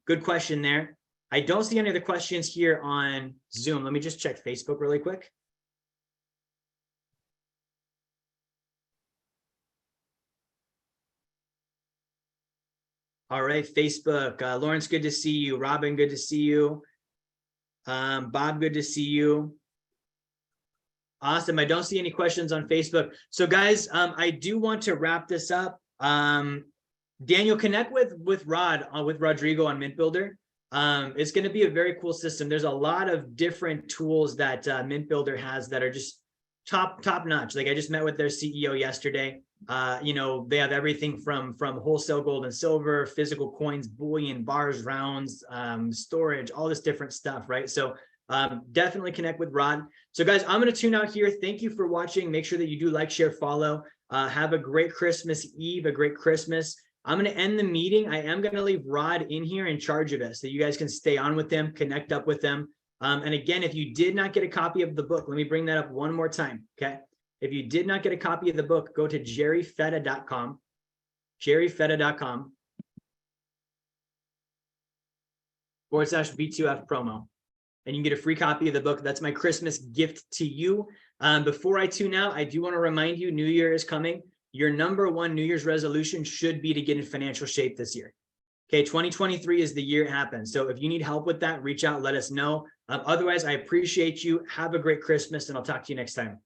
S1: Good question there. I don't see any other questions here on Zoom. Let me just check Facebook really quick. All right, Facebook. Lawrence, good to see you. Robin, good to see you. Bob, good to see you. Awesome. I don't see any questions on Facebook. So guys, I do want to wrap this up. Daniel, connect with Rodrigo on Mint Builder. It's going to be a very cool system. There's a lot of different tools that Mint Builder has that are just top notch. Like I just met with their CEO yesterday. You know, they have everything from wholesale gold and silver, physical coins, bullion, bars, rounds, storage, all this different stuff, right? So definitely connect with Rod. So guys, I'm going to tune out here. Thank you for watching. Make sure that you do like, share, follow. Have a great Christmas Eve, a great Christmas. I'm going to end the meeting. I am going to leave Rod in here in charge of it so you guys can stay on with them, connect up with them. And again, if you did not get a copy of the book, let me bring that up one more time. Okay. If you did not get a copy of the book, go to jerryfetta.com, jerryfetta.com/B2F promo. And you can get a free copy of the book. That's my Christmas gift to you. Before I tune out, I do want to remind you, New Year is coming. Your number one New Year's resolution should be to get in financial shape this year. Okay, 2023 is the year it happens. So if you need help with that, reach out, let us know. Otherwise, I appreciate you. Have a great Christmas, and I'll talk to you next time.